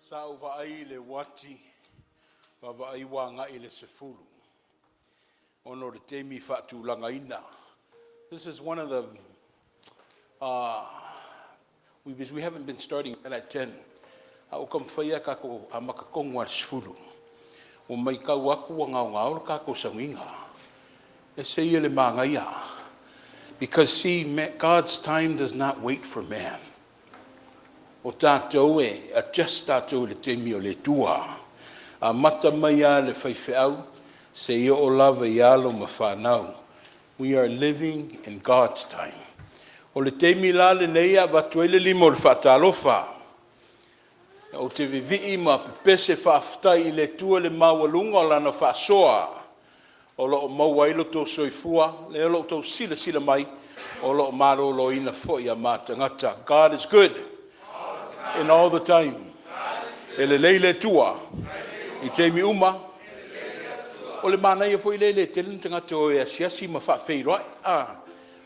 Sao vaai le wati, wa vaai wanga i le sefulu. Ono le temi faatulanga ina. This is one of the, we haven't been starting at 10. Au kam whaia kako a makakongo al sefulu. O mai kau aku wa ngau ngau kako sanginga. E se ia le mangaia. Because see, God's time does not wait for man. O tātou a just tātou le temi o le tua. A mata mai a le whaiwheau, se ia o lava I alo ma whanau. We are living in God's time. O le temi la le neia watuele limo le whaatalofa. O te vivii ma pepese whaafutai I le tua le mawalunga o lana whaasoa. O lo mauailo tō soifua, le lo tō sila mai, o lo maro lo ina fo ia mātangata. God is good. In all the time. Ele leile tua. I te mi uma. O le mana ia fo I leile tele tangata o e asiasi ma whawhei right?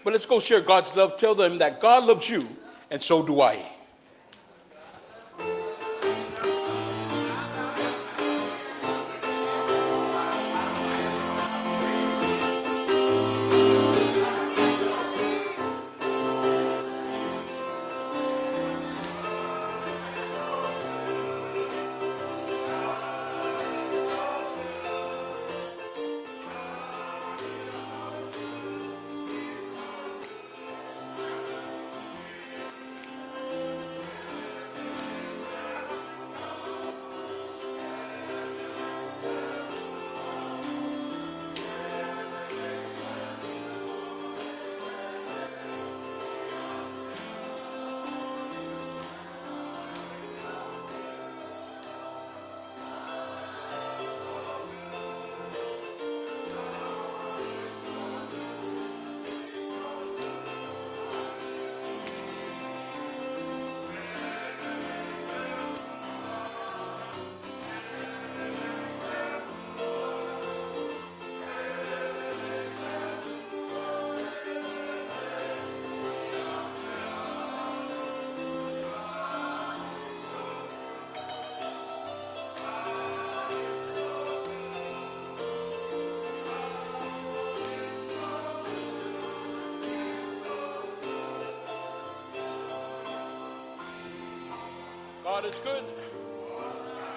But let's go share God's love. Tell them that God loves you and so do I. God is good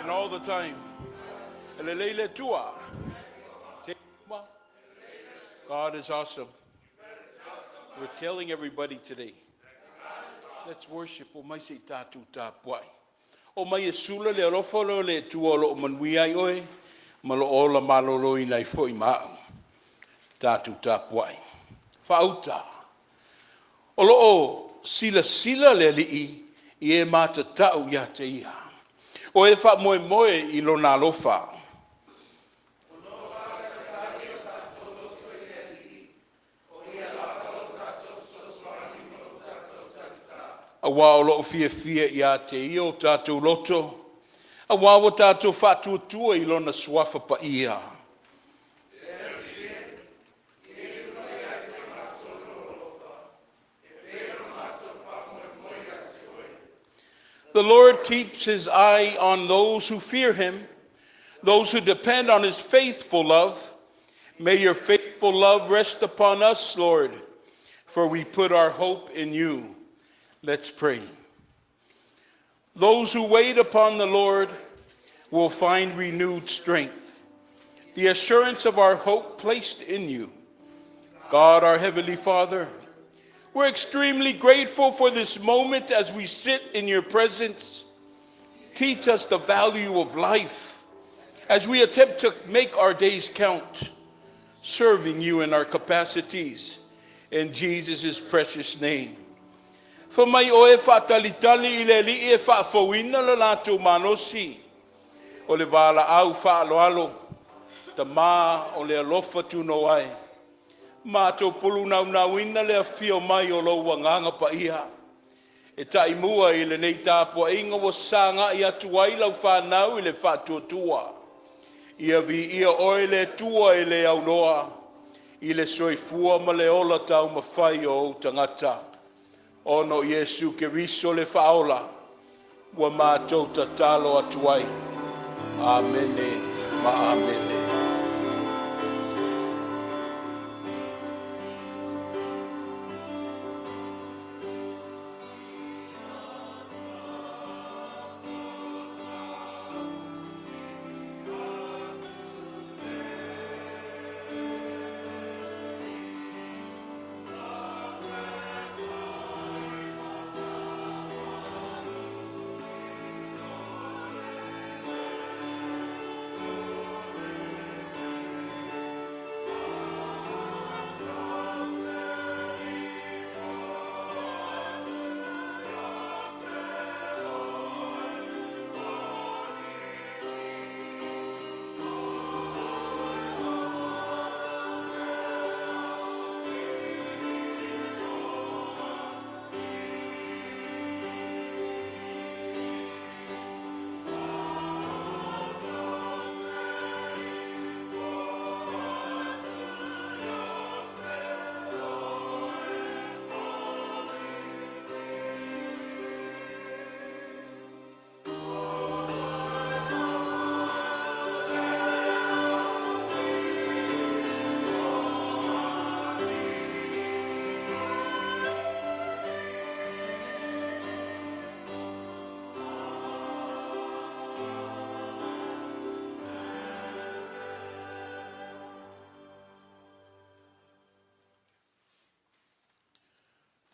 and all the time. Elelele tua. God is awesome. We're telling everybody today. Let's worship o mai se tatu tapuai. O mai e sula le alofolo le tua lo manui ai oe. Malo ola malolo I nai foi mao. Tatu tapuai. Fauta. O lo sila le li'i. I e mātatau ia te iha. O e wha moe I lona alofa. A wā o loo fia ia te ia o tātou loto. A wā o tātou whātuatua I lona suafa pa ia. The Lord keeps his eye on those who fear him, those who depend on his faithful love. May your faithful love rest upon us, Lord, for we put our hope in you. Let's pray. Those who wait upon the Lord will find renewed strength, the assurance of our hope placed in you. God, our Heavenly Father, we're extremely grateful for this moment as we sit in your presence. Teach us the value of life as we attempt to make our days count, serving you in our capacities. In Jesus' precious name. For mai oe faatalitali I le li e faafauina le lātou manosi. O le wala au faaloalo. Ta mā o le alofa tuno ai. Mātou pulu nauina le afio mai o lo wanganga pa iha. E taimua I le nei tāpua inga wa sanga I atu Ailao whanau I le whātuatua. Ia vi ia oe le tua I le aunoa. I le soifua ma le ola tau mawhai o tangata. Ono Yesu ke riso le whaola. ua mātou tatalo atu ai. Amene ma amene.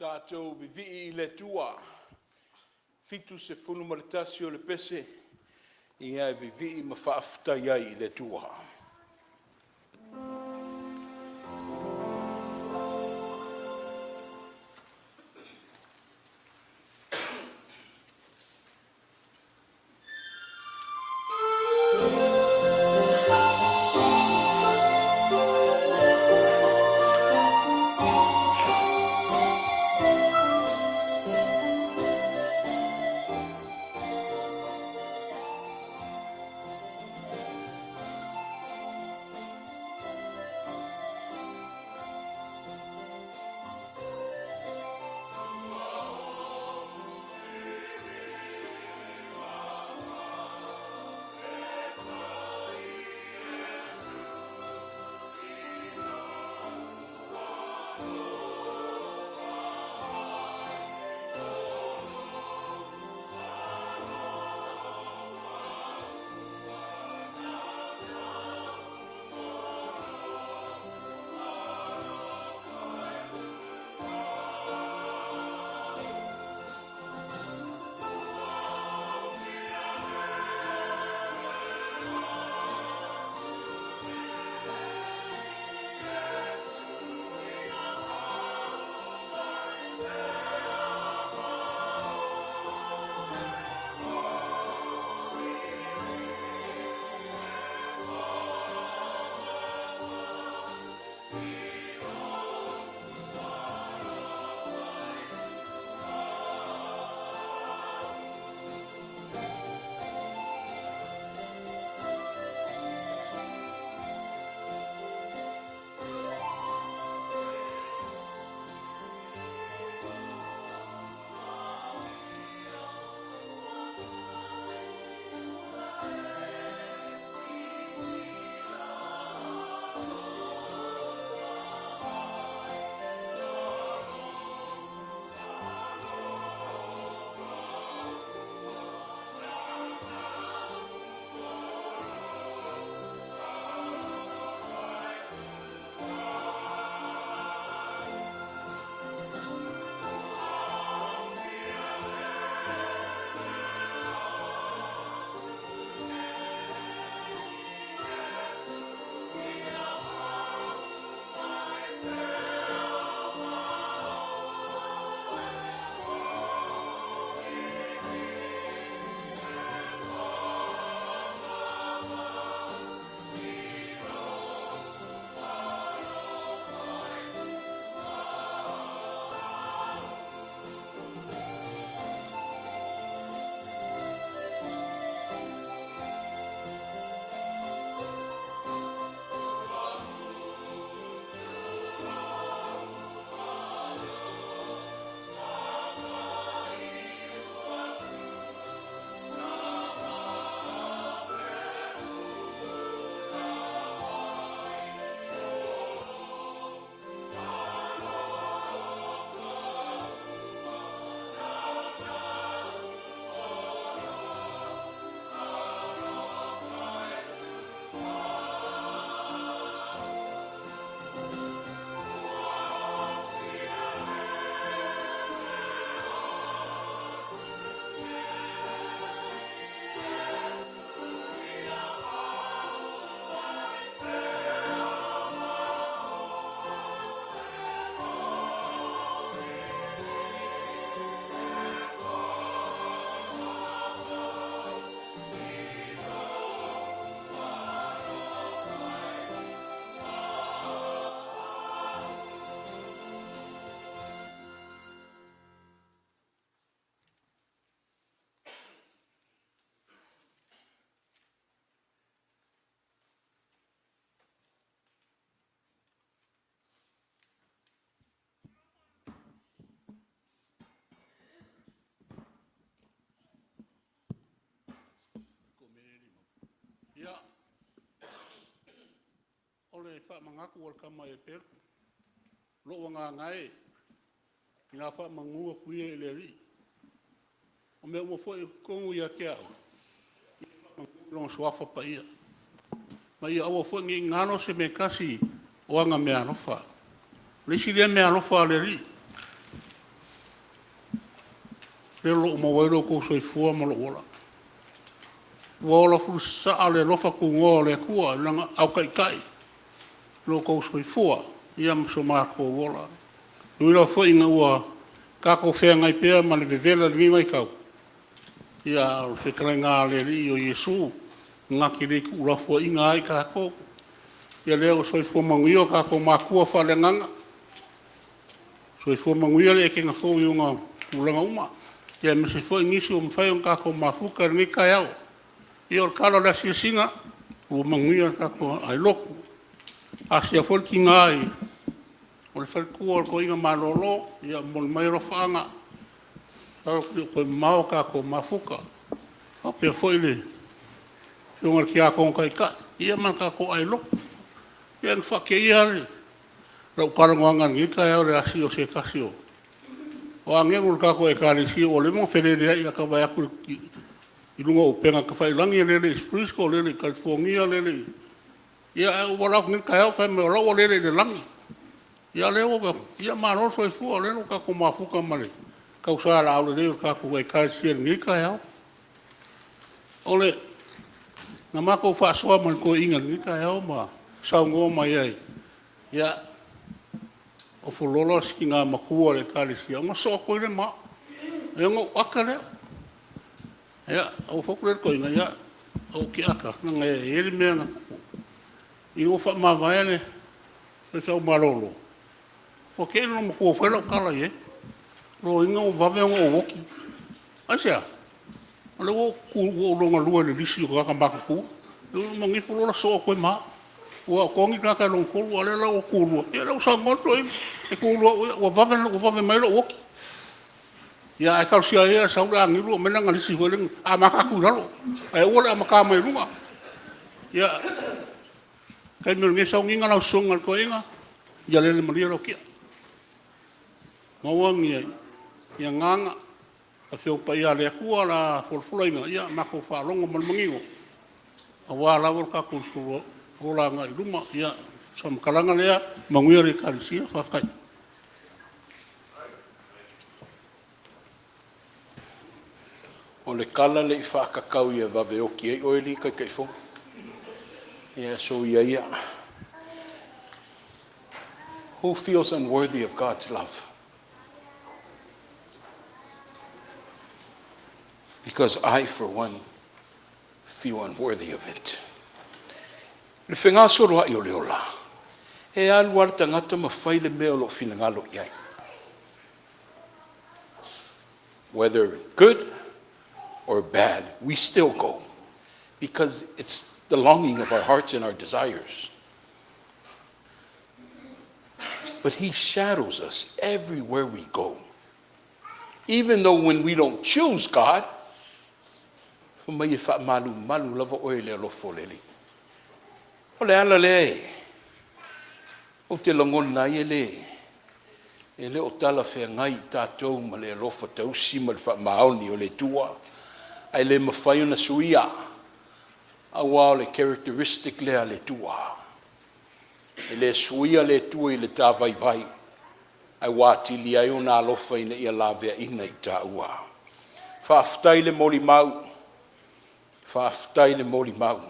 Tātou vivi I le tua, fitu se funu maritasi o le pese, ia e vivi ma whaafutai ai le tua. whaamangaku al kama e peru. Lo ngā ngai. Ngā whaamangua kuia e le ri. O mea mo fo e kongu ia ke au. Long swafa pa ia. Ma ia awa fo ngi ngano se me kasi o anga mea rofa. Lesi rea mea rofa le ri. Le lo ma wairo ko soifua ma lo ola. Wola fu sa le lofa ku ngo le kua langa au kai kai. Lo ko soifua ia ma so ma ko wola. Uila fo inga ua ka ko fea ngai pea ma le vevela ni mai kau. Ia o whekara ngā le ri o Yesu ngā ki re ku ura fo inga ai ka ko. Ia leo soifua manguio ka ko makua whale nganga. Soifua manguio le ke ngā fo i unga ulanga uma. Ia me se fo ingisi o mwhai on ka ko mafuka ni kai au. Ia o kala la singa o manguio ka ko ai loku. Asia fo ki ngai. O le whalkua ko inga malolo, ia mo le mairo whaanga. Ko mao ka ko mafuka. O pia fo ile. Iunga ki a ko kai ka. Ia man ka ko ai loko. Ia nga whake ia re. Rau karangoanga ngi kai au le asi o se kasio. O angengu ka ko e karisi o le mo whenere ia ka vai aku i lunga o penga ka whailangi e lele Frisco lele California lele. Ia o walau ngi kai au whaime o rau lele le langi. Ia leo ia maro so fu le no ka ko mafuka male ka usara au le ka ko e ka sir ni ka ya ole na ma ko fa so man ko inga ni ka ya ma sa ngo ma ye ya o fu lolo skinga ma ku le ka le sia ma so ko le ma e ngo akale ya o fu le ko inga ya o ki aka na e me na i o fa ma va ne se o malolo. O ke no mo ko fela kala ye. Ro inga o vave o woki. Asia. Ale o ku o longa lua le lisi o ka maka ku. Lo mangi folo la so ko ma. O ko ngi ka long ko ale la o ku lu. E la sa ngoto e ku lu o vave mai lo woki. Ya e ka sia ye sa ula ngi lu mena ngali si fo a maka ku lo. E o la maka mai lunga. Ya kai me me sa ngi ngala songa ko inga. Ya le maria lo kia. Mawangi ai, ia nganga, a whio pa ia lea kua la fulfulainga, ia mako whaalonga malmangingo. A wā lawar ka kusuro, rola ngai ruma, ia samkalanga lea, manguia re karisia, whawhai. O le kala le i whaakakau ia wawe oki ei oeli kai kai fo. Ia so ia. Who feels unworthy of God's love? Because I, for one, feel unworthy of it. Le whenga soro ai o leola. E anu ala tangata mawhai le mea lo whilangalo iai. Whether good or bad, we still go. Because it's the longing of our hearts and our desires. But he shadows us everywhere we go. Even though when we don't choose God, mai fa malu lava o le lofo leli. O le ala le. O te longona ia le. E le o tala whea ngai tātou ma le lofa tausi ma le faamaoni o le tua. Ai le mawhai ona suia. A wā le characteristic lea le tua. E le suia le tua i le tāwai vai. Ai wā tili ai o nā lofa ina ia la vea ina i tā ua. Whaaftai le moli mau. Whaaftai le moli mau.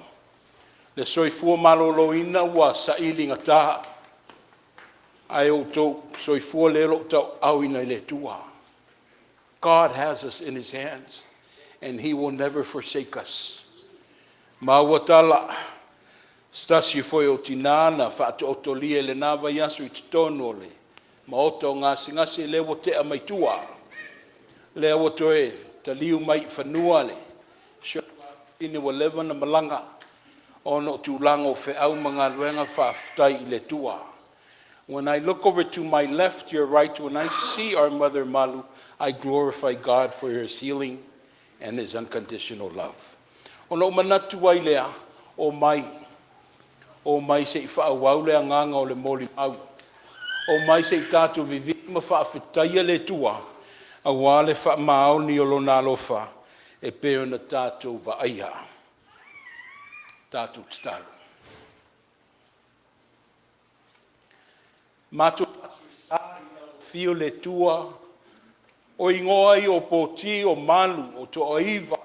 Le soifua malolo ina ua sa ilinga taha. Ai o tau soifua le lo tau au ina le tua. God has us in his hands and he will never forsake us. Mawatala stasi foi o tinana whaato otolia le nawa yasu i titono le. Ma oto ngasi le wo te amaitua. Le wo toe taliu mai whanua le. Ine wa lewa na malanga. Ono tūlango fe au mga luenga whaaftai le tua. When I look over to my left, your right, when I see our mother Malu, I glorify God for his healing and his unconditional love. Ono manatu ai lea o mai. O mai se i whaauau le anganga o le moli au. O mai se i tātou vivi ma whaafetaia le tua. A wale whaamaoni o lona alofa. E peo na tātou vaaia. Tātou tatalu. Mātou fio le tua. O ingoai o poti o malu o to oiva.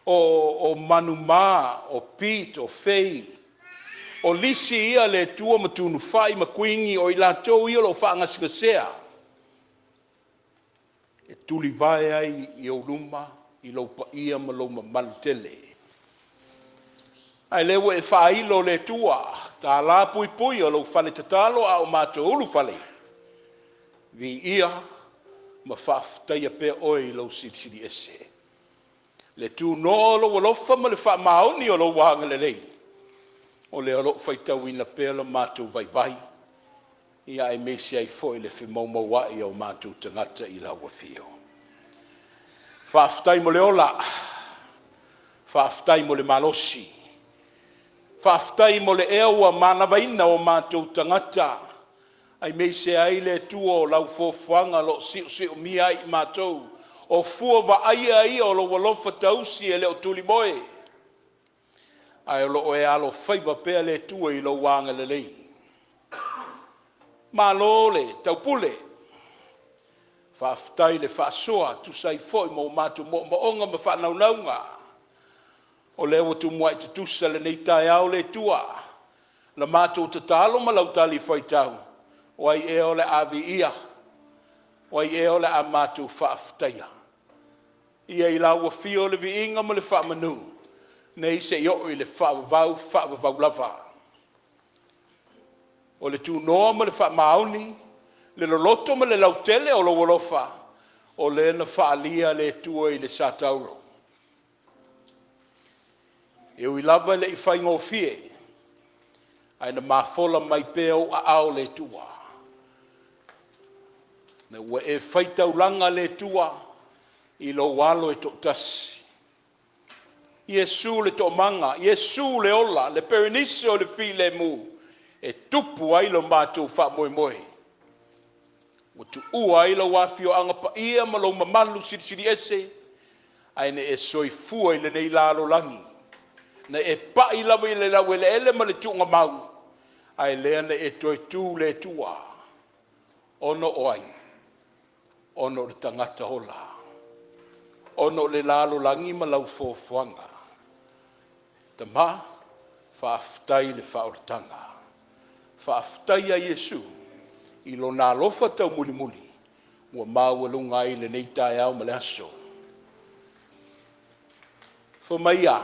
O manumā, o pit, o fei. O lisi ia le tua matunu whai makuingi o i lātou ia lo whaangasikasea. E tuli vai ai i o luma, i lo pa ia ma lo mamalutele. Ai lewe e whailo le tua, tā la pui pui o lo whale tatalo a o mātou ulu whale. Vi ia ma whaftaia pe oi lo siri ese. Le tu no lo walofa ma le whaamaoni o lo wanga le lei. O le alo whaitau ina pēla mātou vai vai. Ia e mesi ai foi le whimaumau wai o mātou tangata i lau wafio. Whaaftai mo le ola. Whaaftai mo le malosi. Whaaftai mo le ewa manawaina o mātou tangata. Ai mesi ai le tua o lau fōwhanga lo siu mia i mātou. O fua wa aia ia o lo walofa tausi e leo tuli moe. Ai o lo e alo whaiva pēa le tua i lo wanga le lei. Malole, taupule. Whaaftai le whaasoa, tu sai foi mo mātu mo onga ma whanaunaunga. O leo tu mua i te tusa le nei tai au le tua. La mātu te talo ma lau tali whaitau. O ai e ole avi ia. O ai e ole a mātu whaaftaia. Ia i lau a fio le vi inga ma le whaamanu. Nei se i o i le whaavavau lava. O le tu noa ma le whaamaoni, le loloto ma le lautele o lo wolofa, o le na whaalia le tua i le satauro. E ui lava le i whaingo fie, ai na mafola mai peo a ao le tua. Na ua e whaitaulanga le tua, i lo walo e totasi. Iesu le to manga, Iesu le ola, le perenise o le fi le mu, e tupu ai lo mātou wha moe moe. O tu ua ai lo wafio anga pa ia ma lo mamalu siri ese, ai ne e soifua i le nei lalo langi. Na e pa i lawa i le lawe le ele ma le tunga mau, ai lea ne e toi tu le tua. Ono oai, ono le tangata hola, ono le lalo langi ma lau fōwhanga. Ta ma, whaaftai le whaoratanga. Whaaftai a Iesu, i lo nā lofa tau muli muli, ua māwalunga i le nei tai au ma le aso. Whamaia,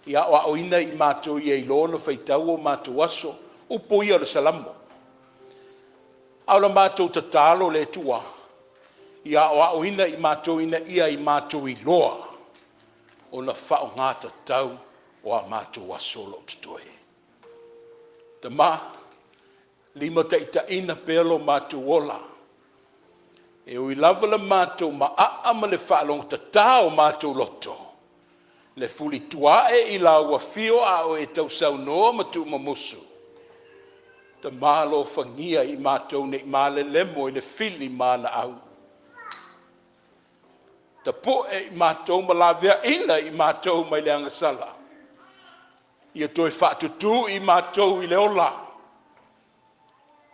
i a o ina i mātou i eilona whaitau o mātou aso, upo ia le salamo. Aula mātou tatalo le tua, i a o ina i mātou ina ia i mātou i loa, o na whao ngāta tau, o a mātou aso lo tutoe. Ta ma, lima ta ina pelo mātou ola. E ui lava le mātou ma ama le whaalong tata o mātou loto. Le fuli tuae i la ua fio a o e tau sau noa ma tu mamusu. Ta ma lo whangia i mātou ne ma le lemo i le fili mana au. Ta po e i mātou ma la vea ina i mātou mai le angasala. Ia toi whaatutu i mātou i le ola.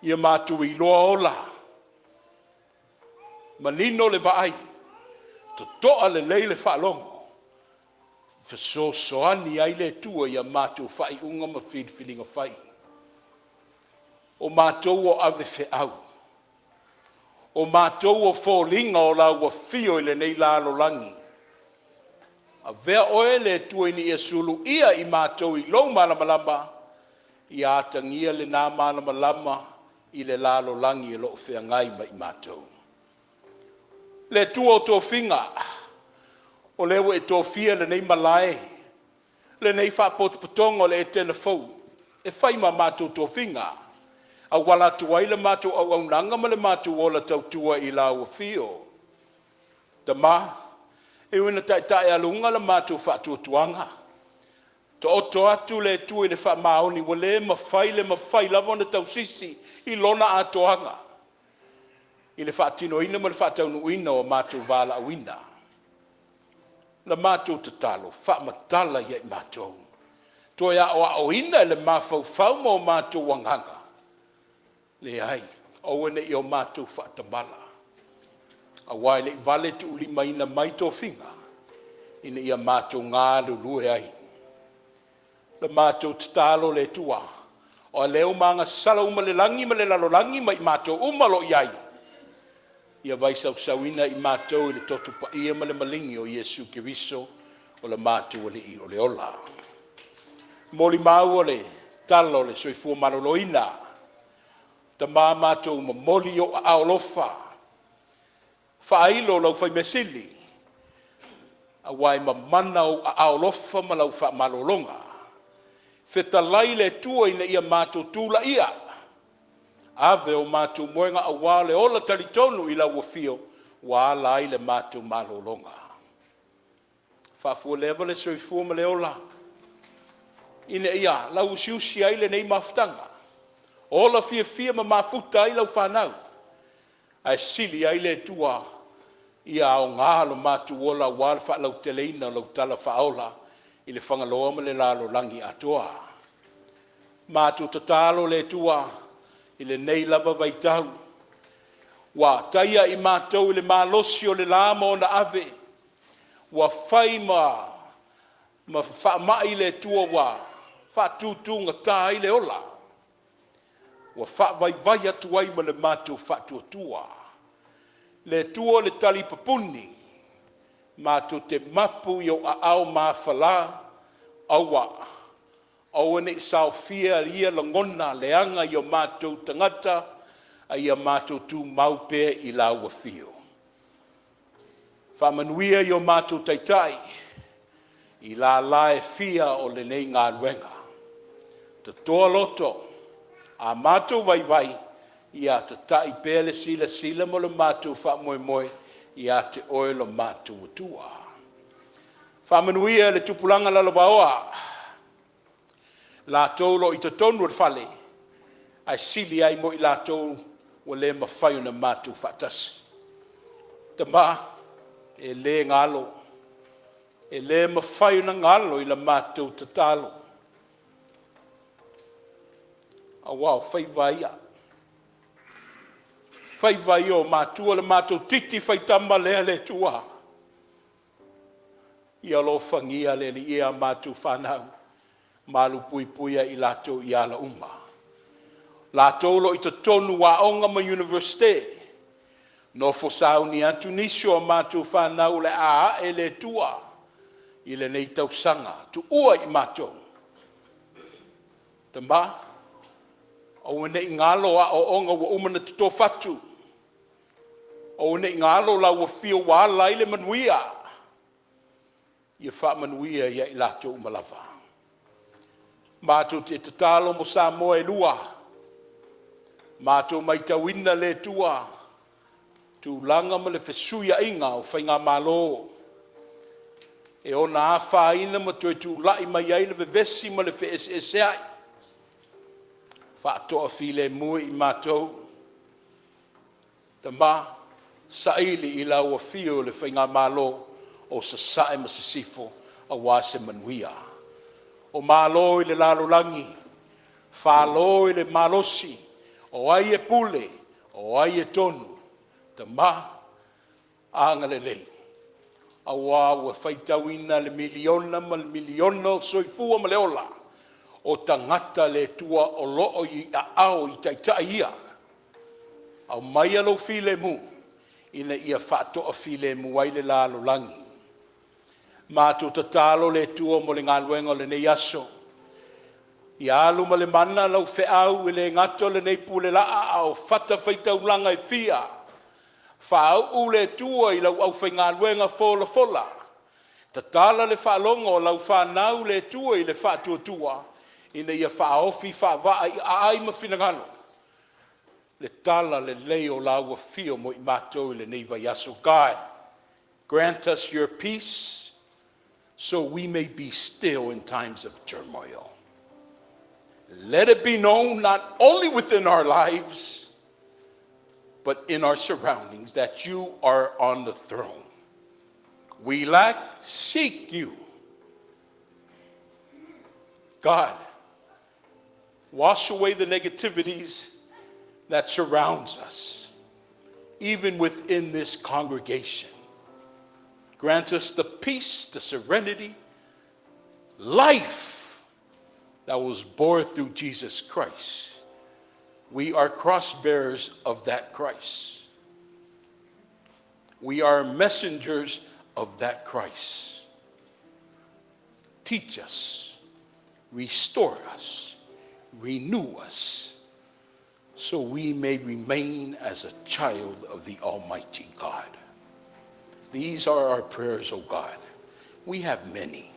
Ia mātou i loa ola. Manino le vaai. Totoa le leile whaalongo. Whasosoani ai le tua ia mātou whai unga ma whilinga whai. O mātou o ave wheau. O mātou o wholinga o lau wa fio i le nei lalo langi. A vea oe le tua ini e sulu ia i mātou i lou malamalama, i atangia le nā malamalama i le lalo langi e lo whea ngai ma i mātou. Le tua o tō whinga, o lewa e tō whia le nei malae, le nei whapotopotongo le Etena fau, e whaima mātou tō whinga, a wala tuai le mātou au aunanga ma le mātou o la tau tua i lau a whio. Ta ma, e wina tai alunga la mātou whatuatuanga. To oto atu le tu i le faamaoni wa le mawhai lava na tausisi i lona atoanga. I le faatinoina ma le faataunuina o mātou vala awina. La mātou tatalo, faamatala ia i mātou. Toa ia o aoina le mawhauwhau ma o mātou wanganga. Le ai, auene i o mātou faatamala. A wai le vale tu ulima ina mai tō whinga. Ina ia mātou ngā lulue ai. Le mātou tatalo le tua. O leo manga sala uma le langi ma le lalolangi ma i mātou umalo iai. Ia vai sauina i mātou i le totu pa ia ma le malingi o Iesu Kiriso o le mātou o le i o le ola. Moli mau o le talo le soifua maloloina. Ta mā mātou ma moli o a aolofa. Whaailo lau whai mesili. A wai ma mana o a aolofa ma lau wha malolonga. Fetalai le tua ina ia mātou tūla ia. Ave o mātou moenga a wale ola talitonu i lau wafio wa ala i le mātou malolonga. Whafua lewa le soifua ma le ola. Ina ia lau usiusi ai le nei maftanga. Ola fia ma mafuta ai lau whanau. Ai sili ai le tua ia o ngalo mātou ola wale wha lau teleina lau tala whaola. I le whangaloa ma le lalo langi atoa. Mātou tatalo le tua, i le nei lava vaitau. Wa taia i mātou i le mālosi o le lama o na ave. Wa whai ma whaamai le tua wa, whaatutunga tā i le ola. Wa whaavai atu ai ma le mātou whaatuatua. Le tua le tali papuni. Mātou te mapu i o a au mawhala, aua. Aua ne sao fia ria langona leanga i o mātou tangata, a i a mātou tū maupe i la ua fio. Whamanuia i o mātou taitai, i la lae fia o le nei ngā ruenga. Te toa loto, a mātou vai, i a te tai pēle sila mo le mātou whamoe i a te oelo mātou utua. Whamanuia le tupulanga lalawaoa. La tolo i te tonu al fale. Ai sili ai mo i la tolu o le mawhai na mātou whatasi. Te mā, e le ngalo. E le mawhai na ngalo i la mātou te talo. A wau, whai vaia. Whai vai o mātua le mātou titi whai tama lea le tua. Ia lo whangia le li ia mātou whanau. Malu puipuia i lātou i ala uma. Lātou lo i te tonu wa onga ma universite. No fosau ni atu nisio a mātou whanau le a e le tua. I le nei tau sanga. Tu ua i mātou. Te mā. O ne ngalo a o onga wa umana te tō fatu. O ne ngalo la wa fio wa laile manuia. Ia wha manuia ia i lato umalawa. Mātou te tatalo mo sa moa e lua. Mātou mai tawina le tua. Tu langa ma le fesuia inga o whainga malo. E o na awha ina ma tu lai mai ai le vevesi ma le fe esai. Whaatoa file mui i mātou. Ta mā, saili i lau a fio le whainga malo o sa sae ma sa sifo a wase manuia. O malo i le lalolangi, whalo i le malosi, o ai e pule, o ai e tonu. Ta mā, anga le lei. A wāua whaitawina le miliona ma le miliona o soifua ma le ola. O tangata le tua o loo i a ao i taitai ia. Au mai alo file mu, ina ia whaatoa file mu ai le lalo langi. Mātou tatalo le tua mo le ngaluenga le nei aso. I alu ma le mana lau whiau i le ngato le nei pule laa au whata whaitaulanga i fia. Whaau u le tua i lau au whai ngaluenga fola. Tatala le whaalonga o lau whanau le tua i le whaatuatua. Ina ia whaofi whaavaa i ai ma whinangalo. Le tala le leo laua fio mo i mātou i le nei vai aso. God, grant us your peace. so we may be still in times of turmoil. Let it be known not only within our lives, but in our surroundings, that you are on the throne. We lack, seek you. God, wash away the negativities that surrounds us, even within this congregation. Grant us the peace, the serenity, life that was born through Jesus Christ. We are cross bearers of that Christ. We are messengers of that Christ. Teach us, restore us, renew us, so we may remain as a child of the Almighty God. These are our prayers, O God. We have many.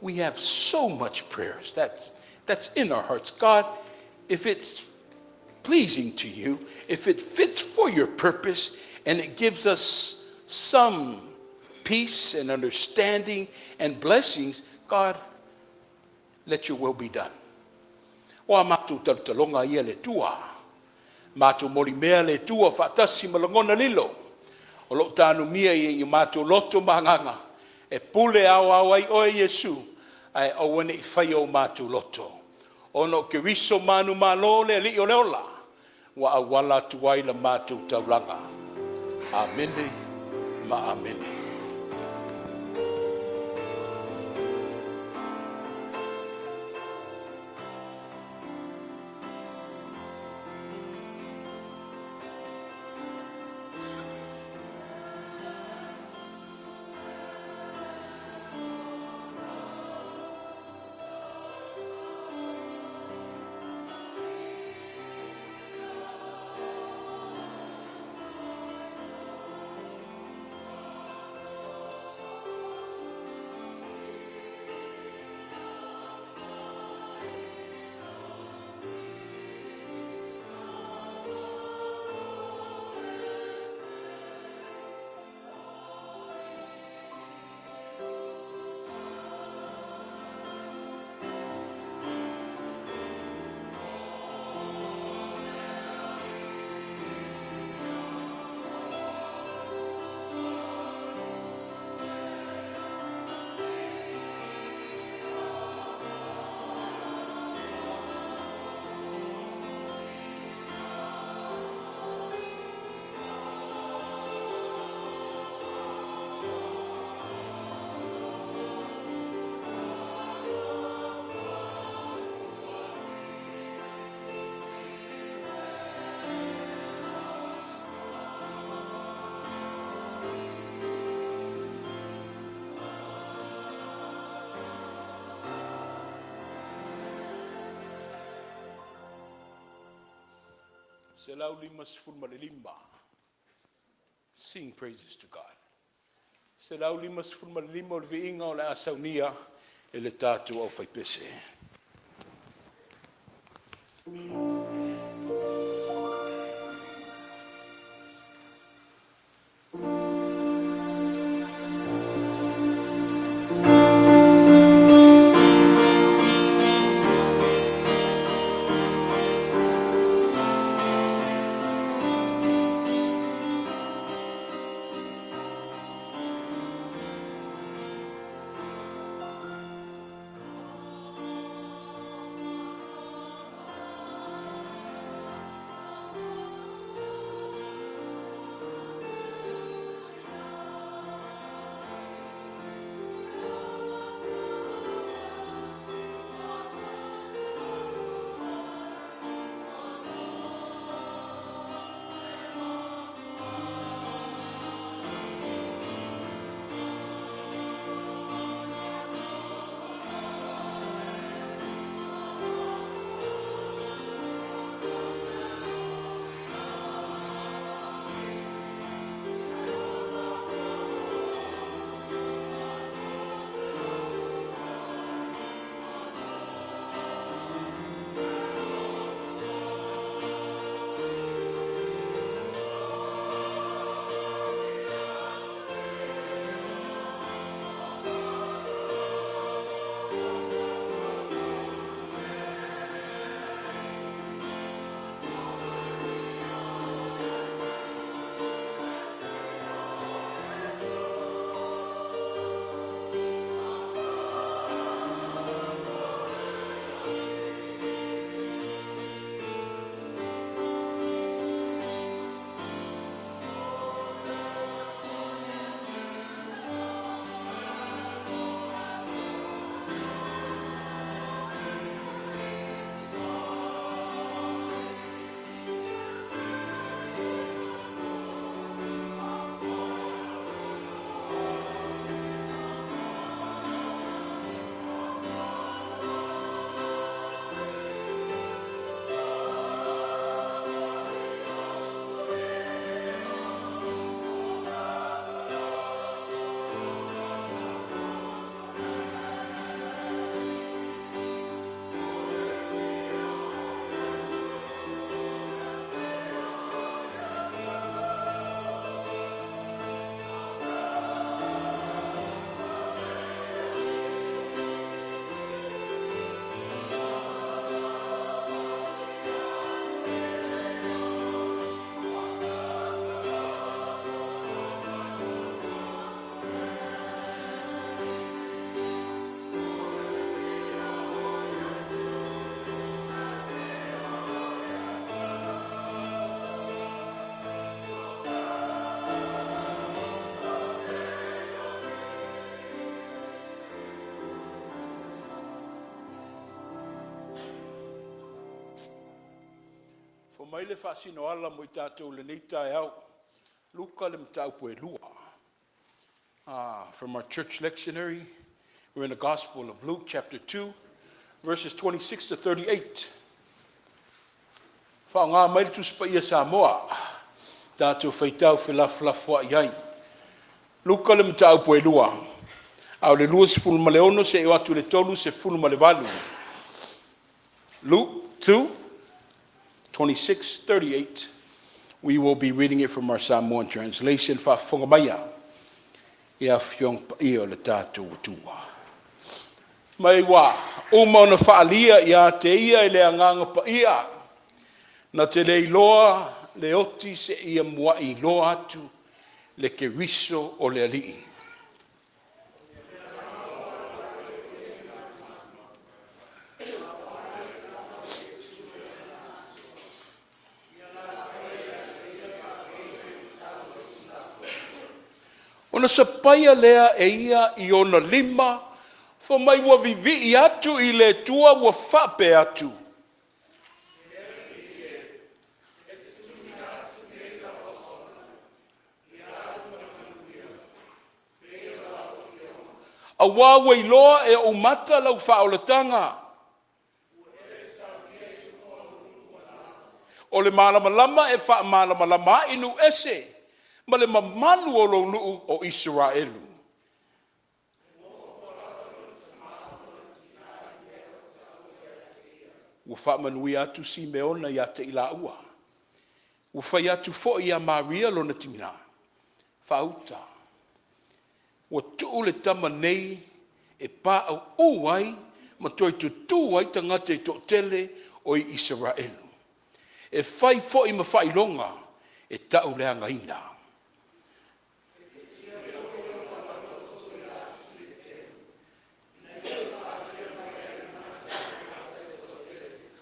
We have so much prayers that's in our hearts. God, if it's pleasing to you, if it fits for your purpose, and it gives us some peace and understanding and blessings, God, let your will be done. Wa matu talonga ia le tua. Matu morimea le tua fatasi malangona lilo. O lo tanu mia i matu loto mahanganga. E pule au ai o Yesu. Ai o wene i whai o matu loto. Ono ke riso manu malo le li o leola. Wa awala tuai la matu tauranga. Amene ma amene. Selau lima sifurma limba. Sing praises to God. Selau lima sifurma limba o le veinga o le asaunia e le tatu au faipese. mai le whaasino ala mo I tātou le nei tae au. Luka le mtau pue lua. From our church lectionary, we're in the Gospel of Luke, chapter 2, verses 26 to 38. Whaonga mai le tuspa ia Samoa. Tātou whaitau whilafua iai. Luka le mtau pue lua. Au le lua se fulu male ono se atu le tolu se fulu male valu. Luke 2, 26, 38. We will be reading it from our Samoan translation. Whafonga maia. Ia fiong pa ia le tātou tua. Mai wā, uma ona whaalia ia te ia I le anganga pa ia. Na te le iloa, le oti se ia mua iloa atu, le ke riso o le alii. Ona sapaia lea e ia I ona lima, fo mai wa vivi atu I le tua wa whape atu. A wawa iloa e o mata lau whaolatanga. O le malamalama e wha malamalama inu ese. Ma le mamalu o lo nuu o Israelu. Ua whaamanui atu si meona ia te ila ua. Ua whai atu fo ia Maria lo na timina. Whauta. Ua tuu le tama nei e pā au uai ma toi tutu ai tangata I tele o I Israelu. E whai fo I ma whai longa e tau lea ngaina.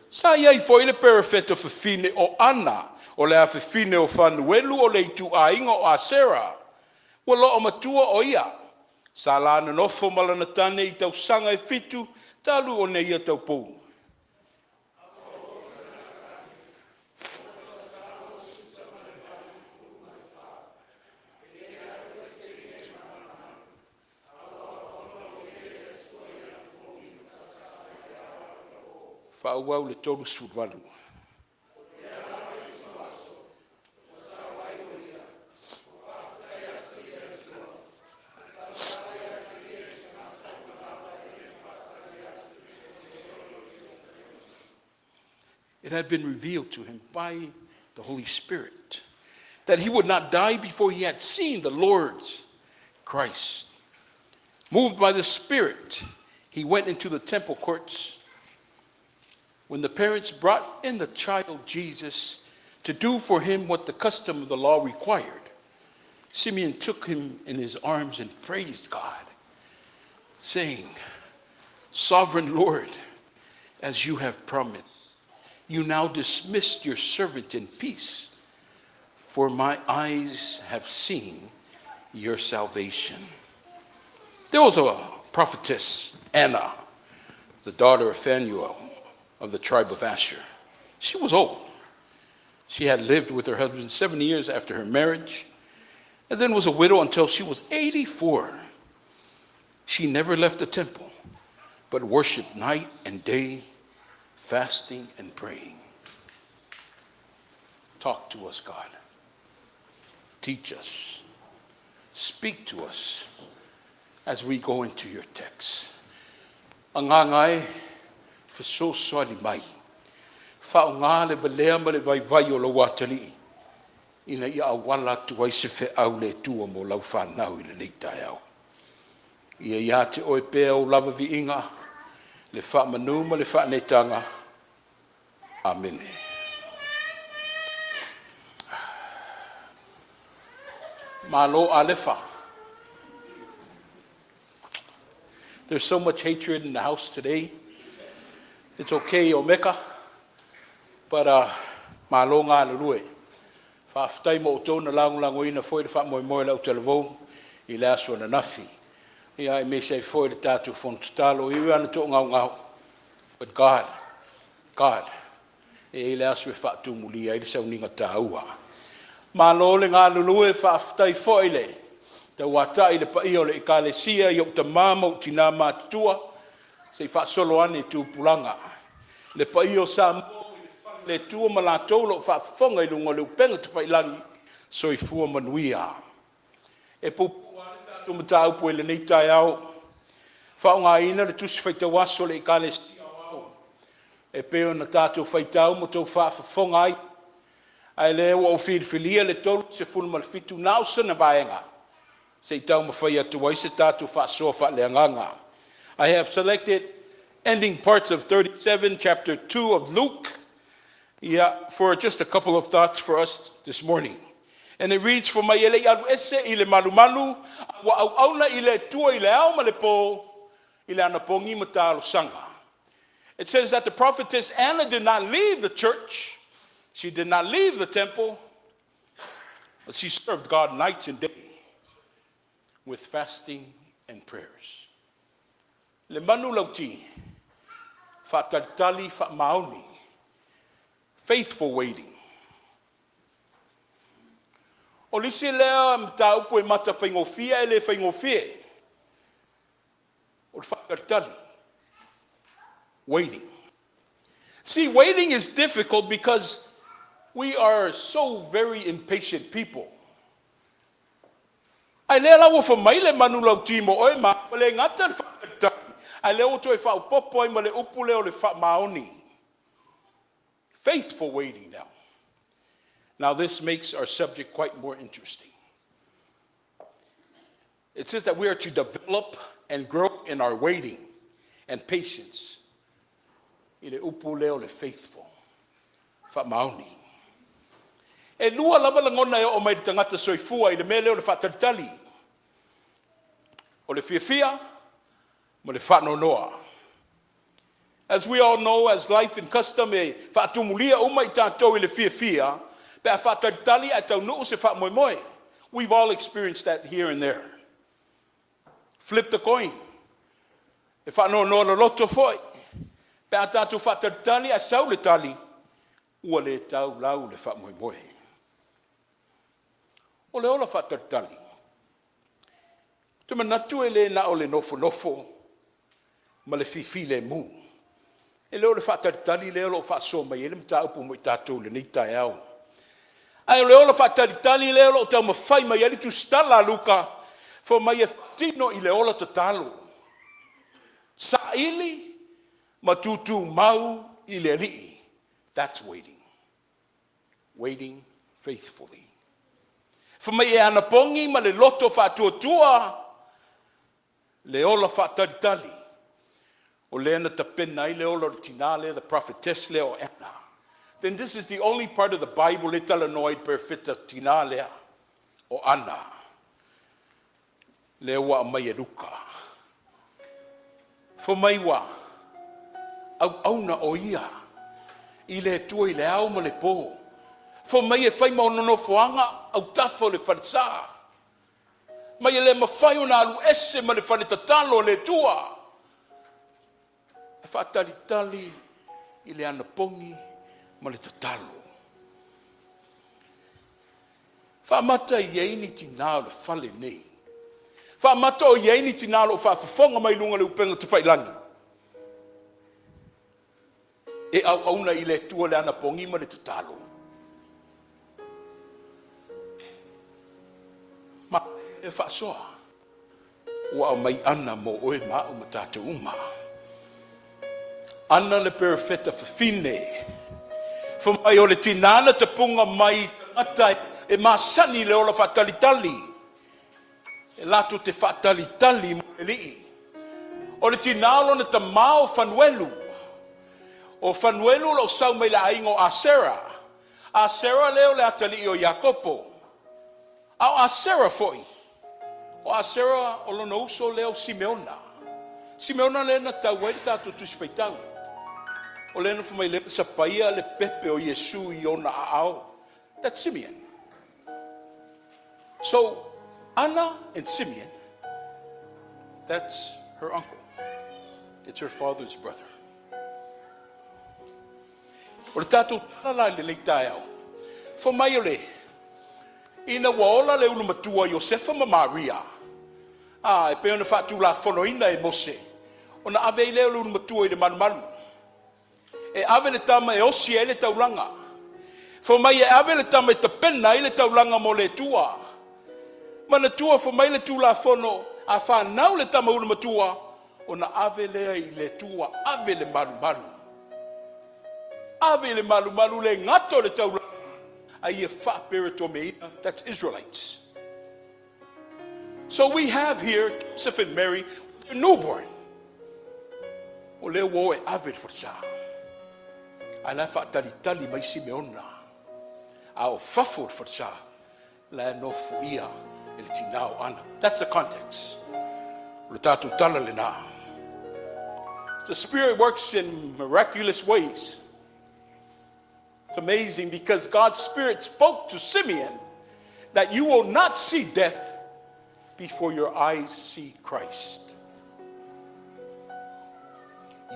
Sa iai foi le perfeto fefine o Ana, o le a fefine o Fanuelu o le itu ainga o Asera. Ua lo o matua o ia. Sa la na nofo malana tane I tau sanga e fitu, talu o ne ia tau pou. Whauau le tolu sfuvalu. It had been revealed to him by the Holy Spirit that he would not die before he had seen the Lord's Christ. Moved by the Spirit, he went into the temple courts. When the parents brought in the child Jesus to do for him what the custom of the law required, Simeon took him in his arms and praised God, saying, Sovereign Lord, as you have promised, you now dismissed your servant in peace, for my eyes have seen your salvation. There was a prophetess, Anna, the daughter of Phanuel, of the tribe of Asher. She was old. She had lived with her husband 7 years after her marriage, and then was a widow until she was 84. She never left the temple, but worshiped night and day, fasting and praying. Talk to us, God. Teach us. Speak to us as we go into your text. Angangai Fesosoali mai. Whaonga le valea ma le vai o la watali. Ina ia awala tuai se fe au le tua mo lau whanau I le leitai au. Ia te oe pēa o lava vi inga. Le whaamanu ma le whaanetanga. Amen. Malo alefa. There's so much hatred in the house today. It's okay, Omeka, but malo ngā lurue. Whaafitai mo o tōna langulango ina foi le whaamoe lau televou I le aso na nafi. Ia me sei foi le tātou fontutalo I ana tō ngau ngau. But God E le asu e whaatumulia i le sauninga tāua. Ma lo le ngā lulu e whaaftai foile. Te wata i le pai o le ekalesia i o ta mama o tina mātua. Se whaasolo ane tūpulanga. Le pai o sa le tua malatou lo whaafonga i lunga le upenga te whailangi. So i fua manuia. E pupu tu mata upo le nei tai au. Whaonga ina le tusi whaita waso le ekalesia au. E peo na tātou whaitau mo tau whaafonga ai. Ai le wa o whiriwhilia le tolu se fulu malfitu nausa na vaenga. Se tau mawhai atu wai se tātou whaasoa whaaleanganga. I have selected ending parts of 37, chapter 2 of Luke, for just a couple of thoughts for us this morning. And it reads, for mai ele alu ese ile malumalu, wa au auna ile tua ile au malepo, ile anapongi matalo sanga. It says that the prophetess Anna did not leave the church. She did not leave the temple, but she served God night and day with fasting and prayers. Le manu lauti, faatalitali, faamaoni, faithful waiting. O lisi lea mta upo e mata whaingofia ele whaingofie. O faatalitali, waiting. See, waiting is difficult because we are so very impatient people. Ai lea lawa fa maile manu lau timo oi ma le ngata fa ai lea o toi fa popo ai ma le upu leo le fa maoni. Faithful waiting now. Now this makes our subject quite more interesting. It says that we are to develop and grow in our waiting and patience. I le upu leo le faithful. Fa maoni. E lua lava langona e o mai tangata soifua i le mele o le faatalitali. O le fiafia, mo le whanonoa. As we all know, as life and custom e whaatumulia uma i tātou i le fiafia, pe a faatalitali a tau nuu se whaamoemoe. We've all experienced that here and there. Flip the coin. E whanonoa le loto foi. Pe a tātou faatalitali a sau le tali, ua le tau lau le whaamoemoe. O le ola faatalitali. Te manatu e le na o le nofo, ma le fifi le mu. E leo le faatalitali leo lo whaasoa mai, ele mta upu mo i tātou le nei tai au. Ai o leo le faatalitali leo lo tau mawhai mai, ele tu stala luka, fo mai e tino i le ola tatalo. Sa ili, ma tutu mau i le rii. That's waiting. Waiting faithfully. For mai e anapongi ma le loto whaatuatua, le ola faatalitali. O le ana tapena i le ola tinale, the prophetess leo Etena. Then this is the only part of the Bible le talanoid perfita tinale o ana. Le wa mai eduka. For mai wa, au na o ia, i le tua i le au ma le po. For mai e whai maunono foanga, au tafo le whansa. Mai e le mawhai o na alu ese ma le whanetatalo le tua. E faatalitali i le anapongi ma le tatalo. Whaamata i eini tina o le whale nei. Whaamata o i eini tina o whaafafonga mai lunga le upenga te whailangi. E au auna i le tua le anapongi ma le tatalo. E whaasoa. Ua mai ana mo oe maa o matata uma. Ana le perfeta whawhine. Whamai o le tinana te punga mai tangata e masani le ola faatalitali. E lato te faatalitali mo le lii. O le tinalo na ta mao Fanuelu. O Fanuelu lo sau mai la aingo Asera. Asera leo le atali o Jacopo. Au Asera foi. O Asera o lona uso leo Simeona. Simeona le na tau e tātou tusi whaitau. O le na whamai le sapaia le pepe o Yesu i ona aao. That's Simeon. So, Anna and Simeon, that's her uncle. It's her father's brother. O le tātou tala le leitai au. Whamai o le. Ina waola le unu matua Iosefa ma Maria. E pe ona whātu la whanoina e Mose. Ona ave i leo le unu matua i le manumalu. E ave le tama e osi e le taulanga. Whamai e ave le tama e tapena i le taulanga mo le tua. Mana tua whamai le tū la whono. A whanau le tama unu matua. Ona ave lea i le tua. Ave le manumalu. Ave le malumalu le ngato le taulanga. Aia whapere meina. That's Israelites. So we have here Joseph and Mary, they're newborn. O leo wo e ave le whasa. Ala faatalitali mai Simeona. Ao whafo le whasa. La no fuia e le tinao ana. That's the context. Le tātou tala le nā. The Spirit works in miraculous ways. It's amazing because God's Spirit spoke to Simeon that you will not see death before your eyes see Christ.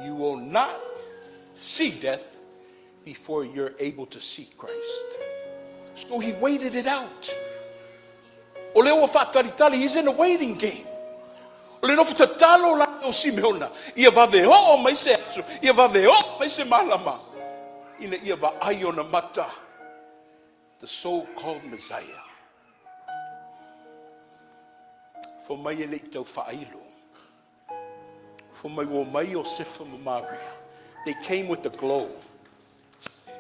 You will not see death before you're able to see Christ. So he waited it out. O leo Faatalitali, he's in a waiting game. O le nofu tatalo la o Simeona. Ia vaveo o mai se aso. Ia vaveo o mai se malama. Ina ia va aiona mata. The so-called Messiah. For my elect Tofaeono. For my wo mai o Sefa Maria. They came with the glow.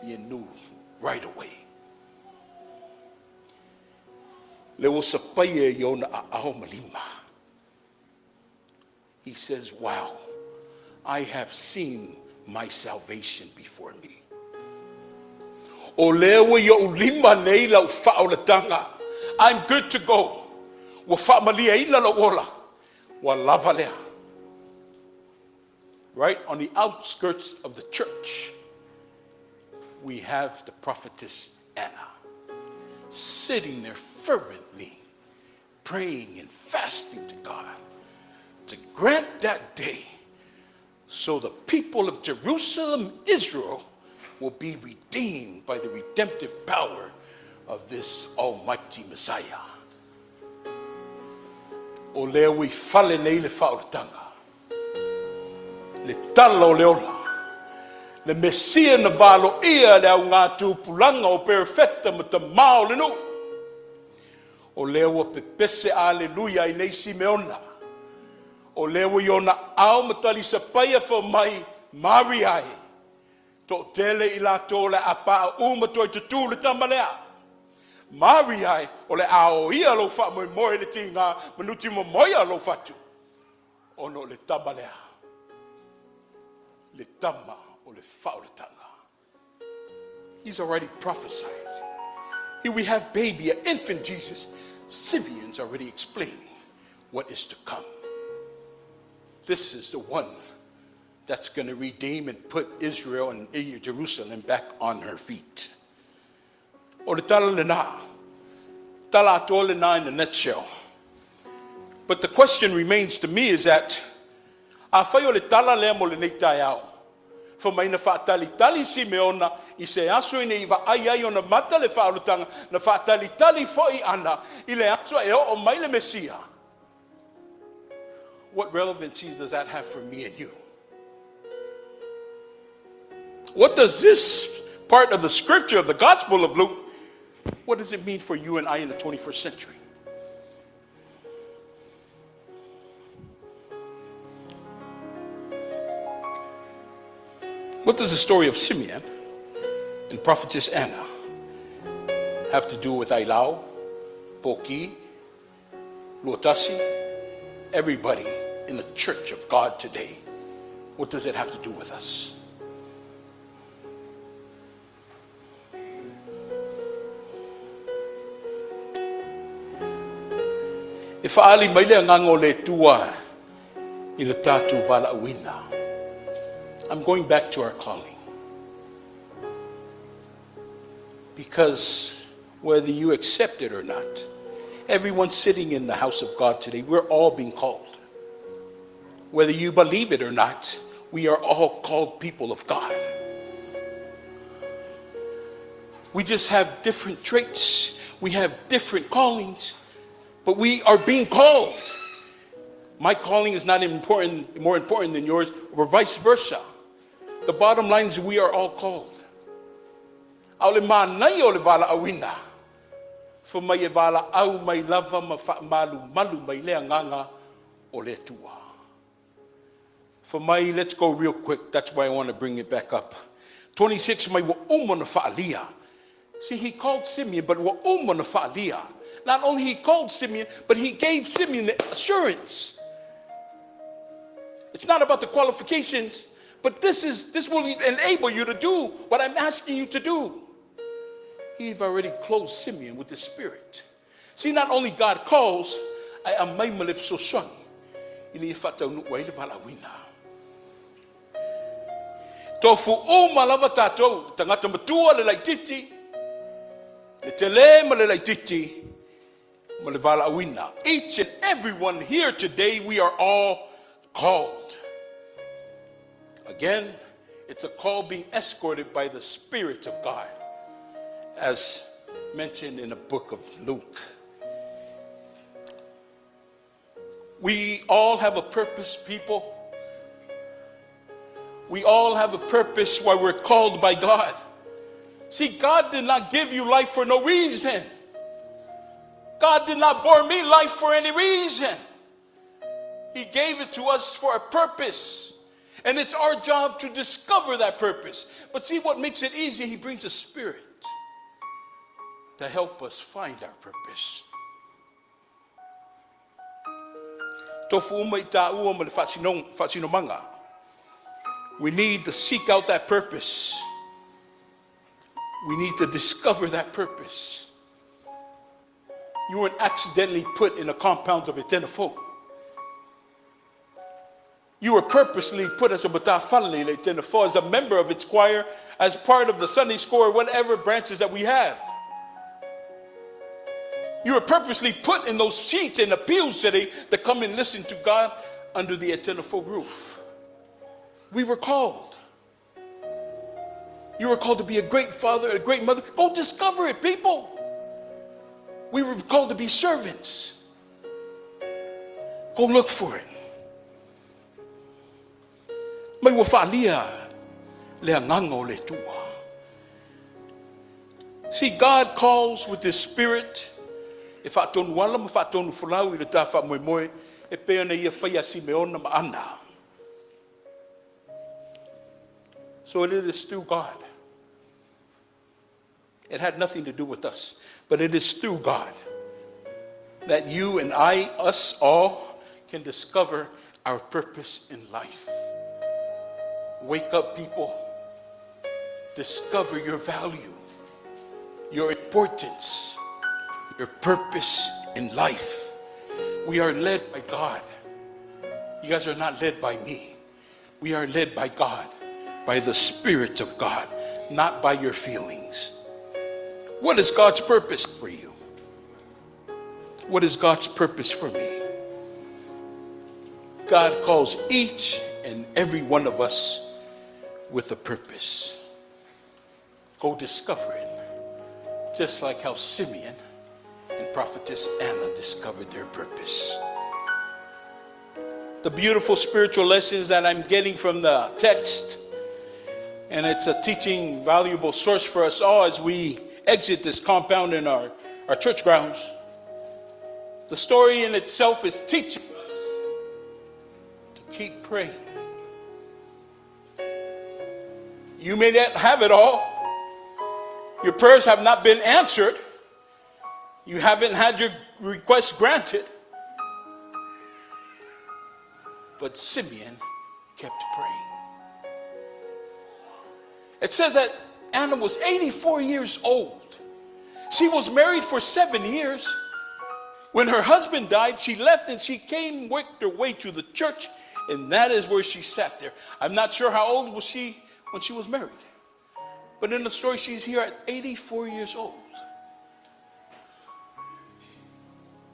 You knew right away. Le o sapaia yona a aho malima. He says, wow, I have seen my salvation before me. O lewa yo ulima nei lau whaolatanga. I'm good to go. Wa whaamalia ila la ola. Wa lava lea. Right on the outskirts of the church, we have the prophetess Anna sitting there fervently, praying and fasting to God to grant that day so the people of Jerusalem, Israel, will be redeemed by the redemptive power of this almighty Messiah. O leo I fale nei le whaoratanga. Le tala o leola. Le Mesia na valo ia le au ngā tūpulanga o perfecta ma ta mao le nu. O leo pepese aleluia I nei Simeona. O leo I ona au matali sapaya for mai Mariai. To tele I la tole apa uma toi tutu le tamalea. Mariai o le ao ia lo fa mo mo le tinga manuti mo moia lo fatu. Ono le tamalea. Le tama o le faulatanga. He's already prophesied. Here we have baby, an infant Jesus. Simeon's already explaining what is to come. This is the one that's going to redeem and put Israel and Jerusalem back on her feet. O le tala le nā. Tala ato le nā in a nutshell. But the question remains to me is that a whai o le tala lea mo le neitai au. For mai na faatalitali Simeona I se aso ina iwa ai o na mata le whaolutanga na faatalitali foi ana I le aso e o mai le Mesia. What relevancy does that have for me and you? What does this part of the scripture of the Gospel of Luke, what does it mean for you and I in the 21st century? What does the story of Simeon and prophetess Anna have to do with Ailao, Poki, Luotasi, everybody in the church of God today? What does it have to do with us? If ali maile ngango le tua I le tatu vala uina. I'm going back to our calling. Because whether you accept it or not, everyone sitting in the house of God today, we're all being called. Whether you believe it or not, we are all called people of God. We just have different traits. We have different callings, but we are being called. My calling is not more important than yours, or vice versa. The bottom line is we are all called. Aole manai ole vala awina. For mai vala au mai lava ma malu malu mai lea nganga ole tua. For my, let's go real quick. That's why I want to bring it back up. 26 mai wa umona fa'alia. See, he called Simeon, but wa umona fa'alia. Not only he called Simeon, but he gave Simeon the assurance. It's not about the qualifications, but this will enable you to do what I'm asking you to do. He've already clothed Simeon with the Spirit. See, not only God calls, I am my malef so son. Ini Faatalitali wa ilawina. Tofu o malava tato tangata matua le laititi. Le tele male laititi. Each and everyone here today, we are all called. Again, it's a call being escorted by the Spirit of God, as mentioned in the book of Luke. We all have a purpose, people. We all have a purpose why we're called by God. See, God did not give you life for no reason. God did not bore me life for any reason. He gave it to us for a purpose. And it's our job to discover that purpose. But see what makes it easy? He brings a Spirit to help us find our purpose. We need to seek out that purpose. We need to discover that purpose. You weren't accidentally put in a compound of Etena. You were purposely put as a Faatalitali Etena, as a member of its choir, as part of the Sunday school, or whatever branches that we have. You were purposely put in those seats and the pews today to come and listen to God under the Etena roof. We were called. You were called to be a great father, a great mother. Go discover it, people. We were called to be servants. Go look for it. Mai wa fa'alia le ngango le tua. See, God calls with His Spirit. If I don't want if I don't follow the tafa moe e pe na ia fai Simeona maana. So it is through God. It had nothing to do with us, but it is through God that you and I, us all, can discover our purpose in life. Wake up, people. Discover your value, your importance, your purpose in life. We are led by God. You guys are not led by me. We are led by God, by the Spirit of God, not by your feelings. What is God's purpose for you? What is God's purpose for me? God calls each and every one of us with a purpose. Go discover it. Just like how Simeon and prophetess Anna discovered their purpose. The beautiful spiritual lessons that I'm getting from the text, and it's a teaching valuable source for us all as we exit this compound in our church grounds. The story in itself is teaching us to keep praying. You may not have it all. Your prayers have not been answered. You haven't had your request granted. But Simeon kept praying. It says that Anna was 84 years old. She was married for 7 years. When her husband died, she left and she worked her way to the church, and that is where she sat there. I'm not sure how old was she when she was married. But in the story, she's here at 84 years old.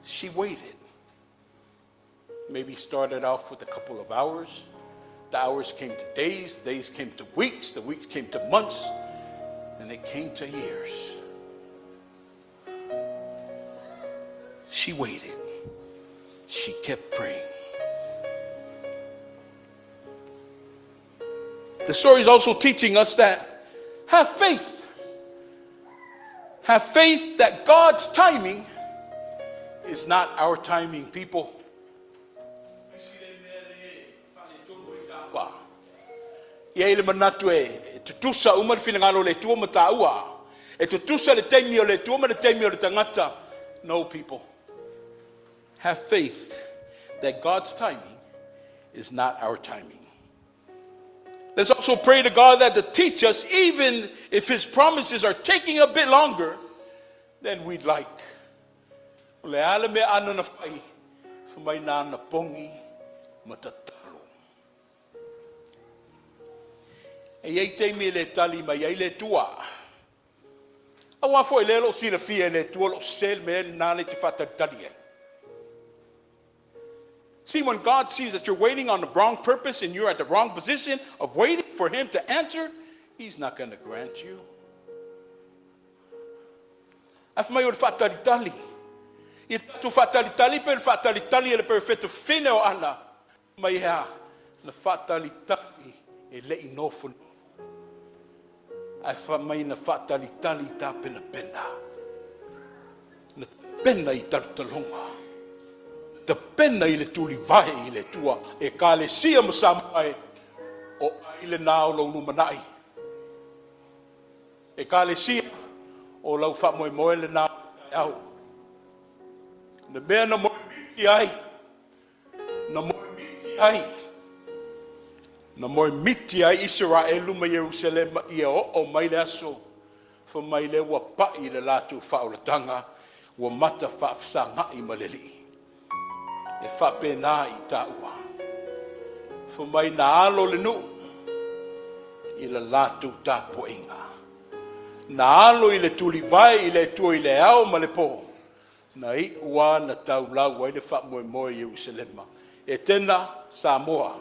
She waited. Maybe started off with a couple of hours. The hours came to days. Days came to weeks. The weeks came to months. and it came to ears. She waited. She kept praying. The story is also teaching us that have faith. Have faith that God's timing is not our timing, people. Ia ele manatu e tutusa uma le finangalo le tua mataua. E tutusa le taimi o le tua ma le taimi o le tangata. No, people. Have faith that God's timing is not our timing. Let's also pray to God that to teach us, even if His promises are taking a bit longer than we'd like. Le ala me ana na fai, fumai na na pongi matatalo. E ei te me le tali mai ai le tua. Awa fo le lo sila fia le tua lo sel me na le te faatalitali e. See, when God sees that you're waiting on the wrong purpose and you're at the wrong position of waiting for Him to answer, He's not going to grant you. Af mai o le faatalitali. I tu faatalitali per faatalitali e le perfetto fine o ana. Mai ha le faatalitali e le inofo. Ai fa mai na faatalitali ta pena pena. Na pena I talonga. Te pena I le tuli vai I le tua e ka le sia masamai o ai le nao lo numanai. E ka le sia o lau fa moe moe le nao au. Na mea na moe miti ai. Na moe miti ai. Na moe miti ai Israelu ma Jerusalem ia o mai le aso. Fa mai le wa pai le latu faulatanga wa mata faafsanga I maleli. E whapena I taua. Whamai na alo le nu. I le latu tapo inga. Na alo I le tuli vai I le tua I le au ma le po. Na I ua na tau lau ai le whamoe moe Jerusalema. Etena Samoa.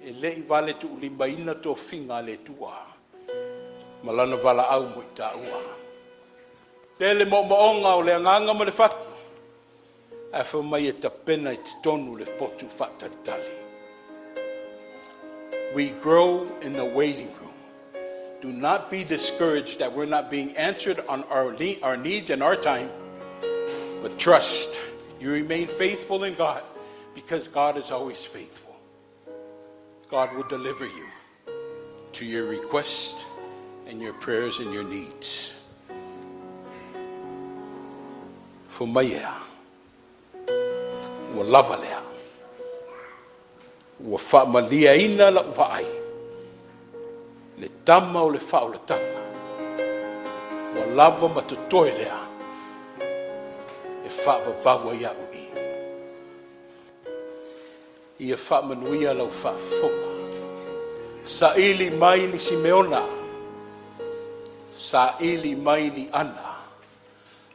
E le I vale tu ulimaina to finga le tua. Malana vala au mo I taua. Tele mo maonga o le anganga ma le whatu. Afa mai e tapena I tonu le potu faatalitali. We grow in the waiting room. Do not be discouraged that we're not being answered on our needs and our time, but trust you remain faithful in God because God is always faithful. God will deliver you to your requests and your prayers and your needs. For Maya. Wa lava lea. Wa whaamalia ina la uvaai. Le tama o le whaolatanga. Wa lava matutoe lea. E whaavavaua ia ui. Ia whaamanuia lau whaafonga. Sa ili mai ni Simeona. Sa ili mai ni Ana.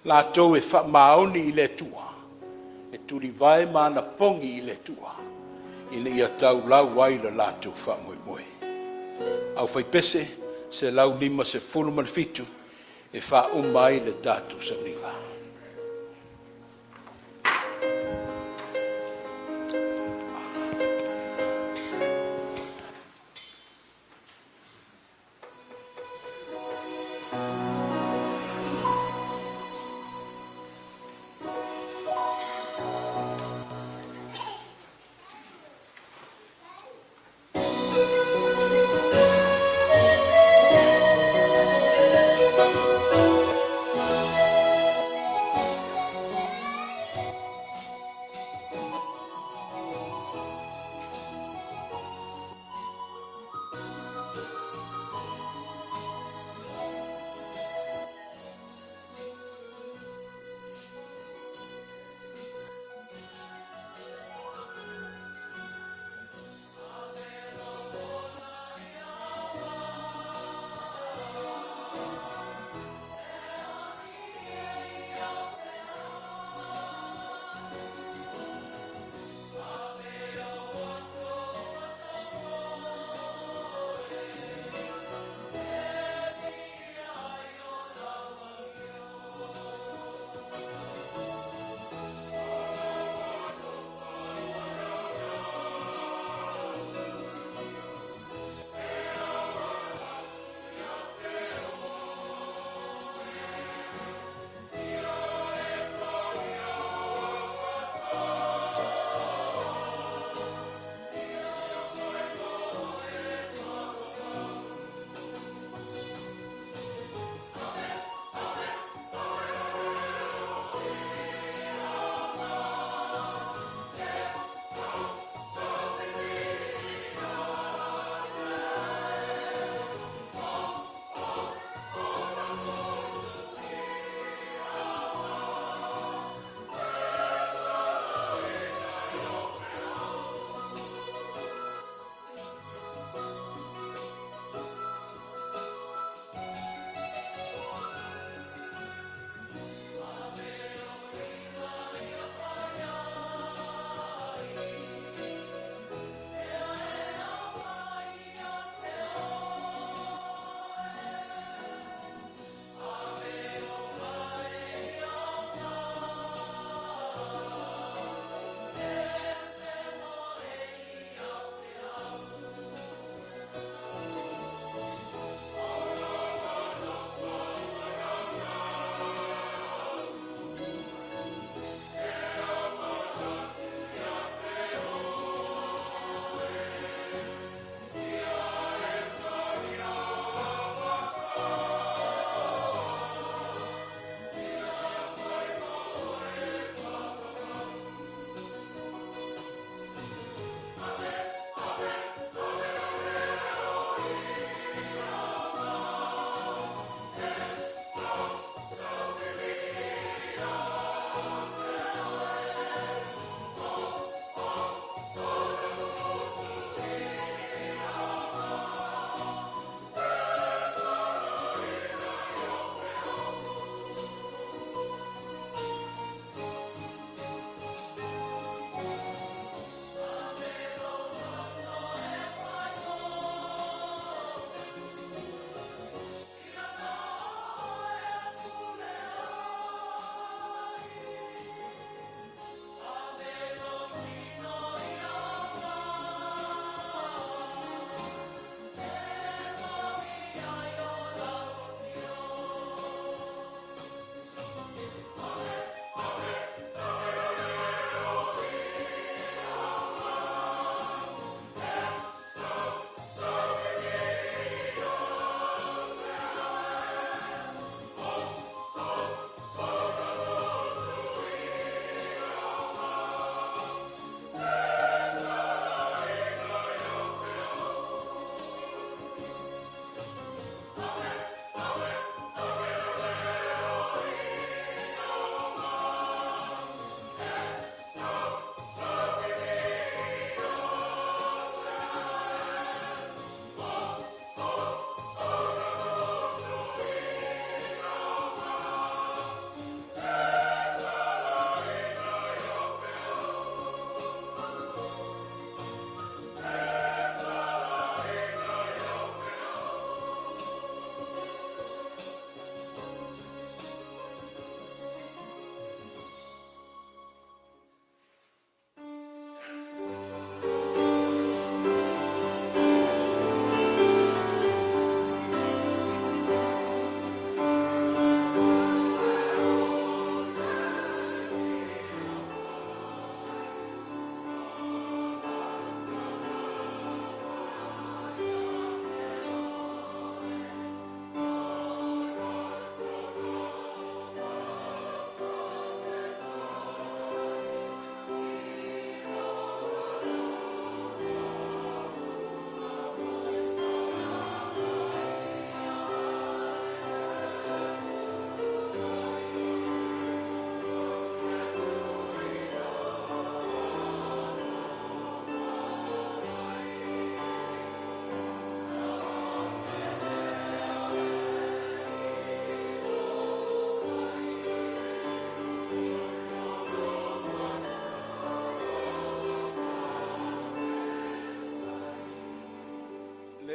La tau e faamaoni I le tua. E turi vai mana pongi I le tua. Ina ia tau lau ai le latu wha moe moe. Au whai pese, se lau lima se fulu man fitu, e wha umai le datu sa niga.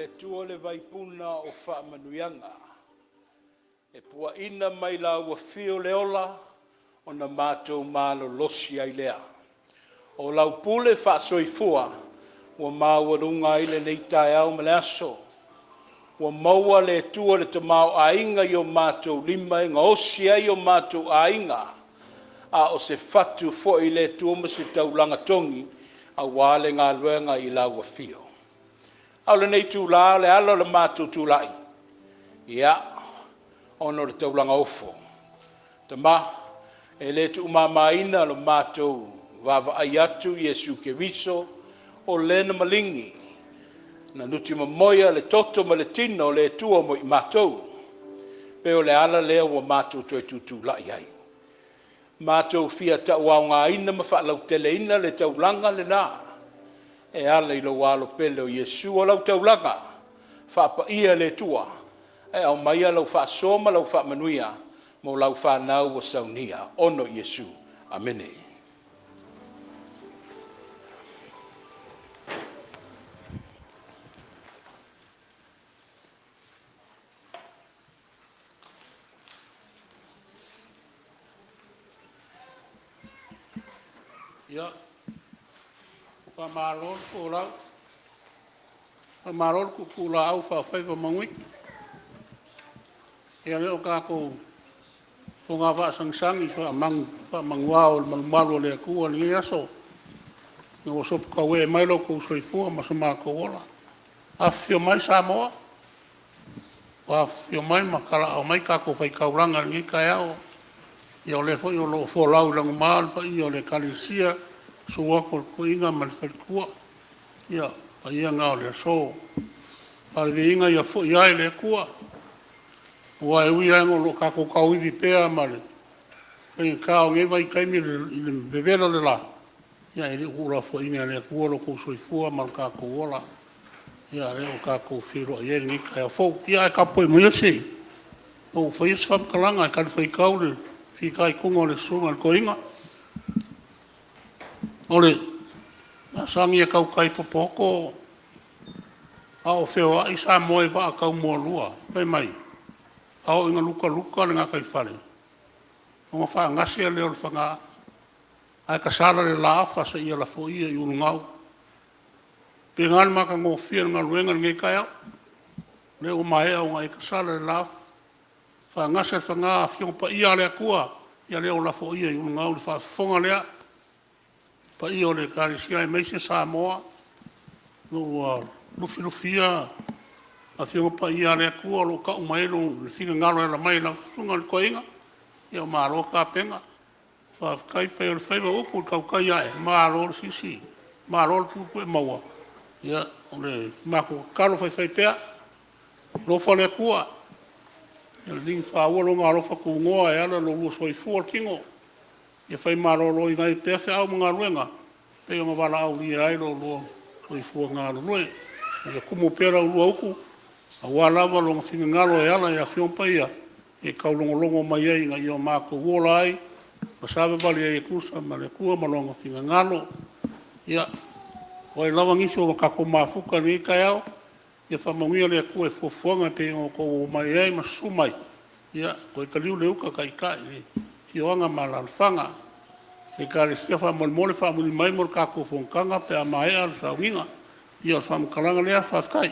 le tua le vaipuna o faamanuianga. E pua ina mai la ua fio le ola o na mātou mālo losi ai lea. O lau pule faasoifua ua māwarunga i le leitai au ma le aso. Ua maua le tua le tamau ainga i o mātou lima inga osi ai o mātou ainga. A o se fatu fo i le tua ma se taulanga tongi a wale ngā luenga i la ua fio. Au le nei tū la le alo le mātou tū lai. Ia, ono le taulanga ofo. Tama, e le tu mamaina le mātou vava ai atu Yesu ke viso o lena malingi. Na nuti mamoia le toto ma le tino le tua mo i mātou. Peo le ala lea wa mātou toi tutu lai ai. Mātou fia ta wau ngā ina ma whaalau tele ina le taulanga le nā. E ala i lo walo pele o Yesu o lau taulanga. Whaapa ia le tua. E au maia lau wha soma lau wha manuia. Mo lau wha nau o saunia. Ono Yesu. Amene. Ya, famalol ko lau, famalol ko kula au fa fai mangui. Ya leo kako funga fa sang fa mangwao malmalo le ku le aso. No sop ka we mai lo ko soifu ma soma ko ola. Afio mai Samoa. Wa fio mai makala o mai kako fai kauranga ni kayao. Ia le fo yo lo fo lau lang mal pa ia le kalisia suwa ko inga mal fel kua ia pa ia nga le so pa le inga ia fo ia le kua wa e wi ngo lo ka ko ka wi pe mal e ka nge vai kai mi le bevelo le la ia e u la fo inga le kua lo ko so fu mal ka ko ola ia le o ka ko firo ia ni ka fo ia ka po mo ia se o fo is fam kalanga ka fo ka le fica kungo le sunga ko inga ole na sangi ka kai popoko ao feo ai sa moi va ka mo lua pe mai ao inga luka nga kai fale o fa ngasi le o fanga ai ka sala le la fa se ia la fo ia i ngau pe ngal ma ka ngo fia nga luenga ngai kai le o mai o ngai ka sala le la fa ngasa fa nga fiong pa ia le kua ia le o la fo ia i ngau le fa fonga le pa ia le kalisia e meise Samoa no lufia a fiong pa ia le kua lo ka mai lo le finga ngalo la mai la sunga le koinga ia ma lo ka penga fa kai fe o fe o ku ka ka ia ma lo si ma lo pu pu maua ia le ma ko ka lo fe pea lo fa le kua el ding fa wo lo ngalo fa ku ngoa e ala lo lo soi fu kingo e fai maro lo ngai pe fa au mga luenga pe nga wala au ni ai lo lo soi fu ngalo no e ku mo pera u ku a wala wa lo finga ngalo e ala ya fion pa ia e ka longo mai ai nga yo ma ko wo lai pa sabe bali e ku sa ma le ku ma longo finga ngalo ia o e lawa ngiso ka ko mafuka ni ka yao ia whamangia lea kua e fuafuanga pe o mai ai masumai. Ia, ko e kaliu leu ka kai ki oanga malalfanga. E ka le sia whamolmole whamuli mai mor ka kua fongkanga pe a mai al saunginga. Ia o whamkalanga lea whafkai.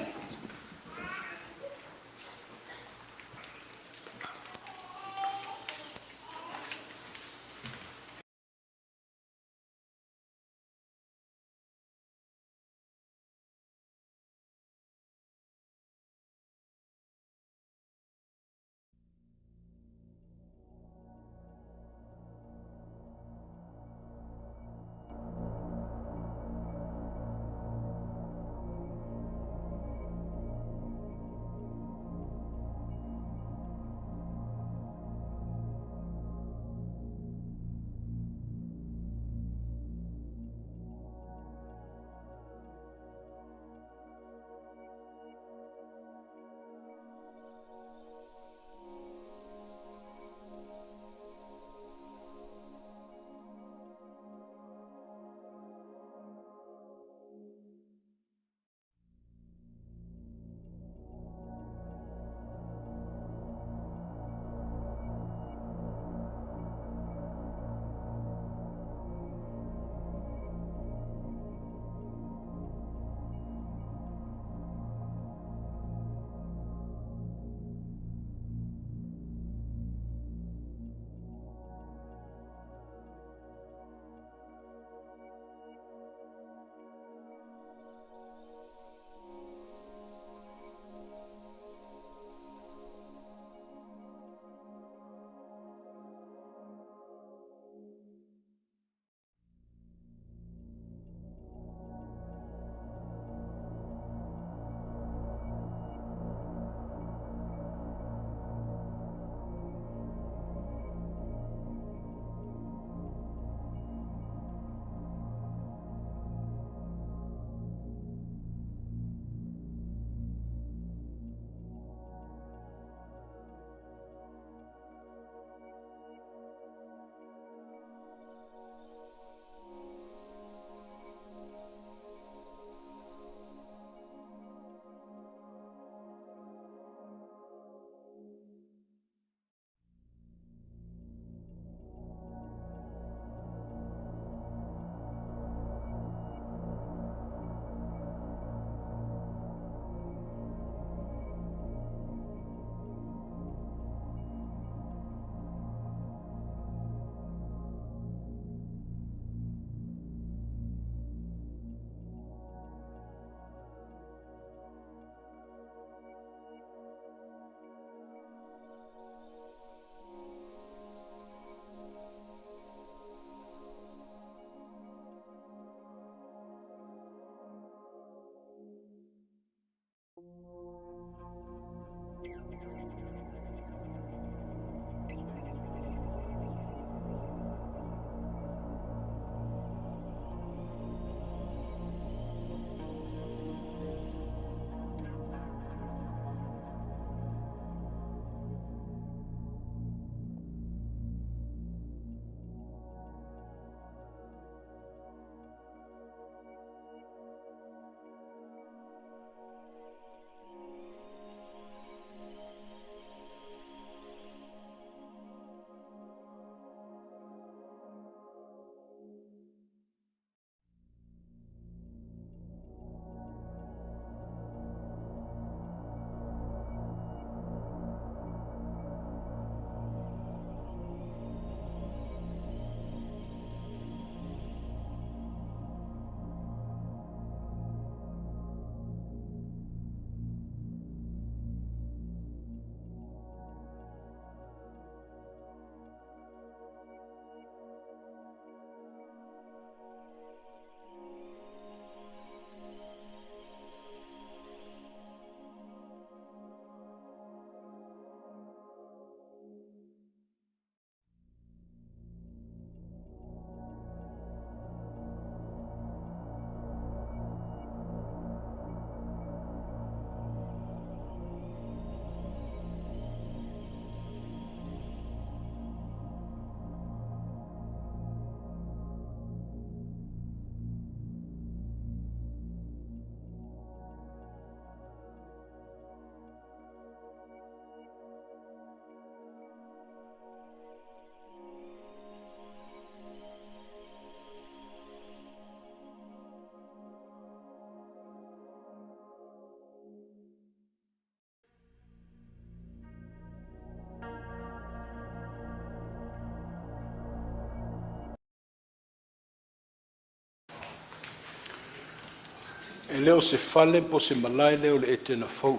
E leo se fale po se malai leo le Etena fou.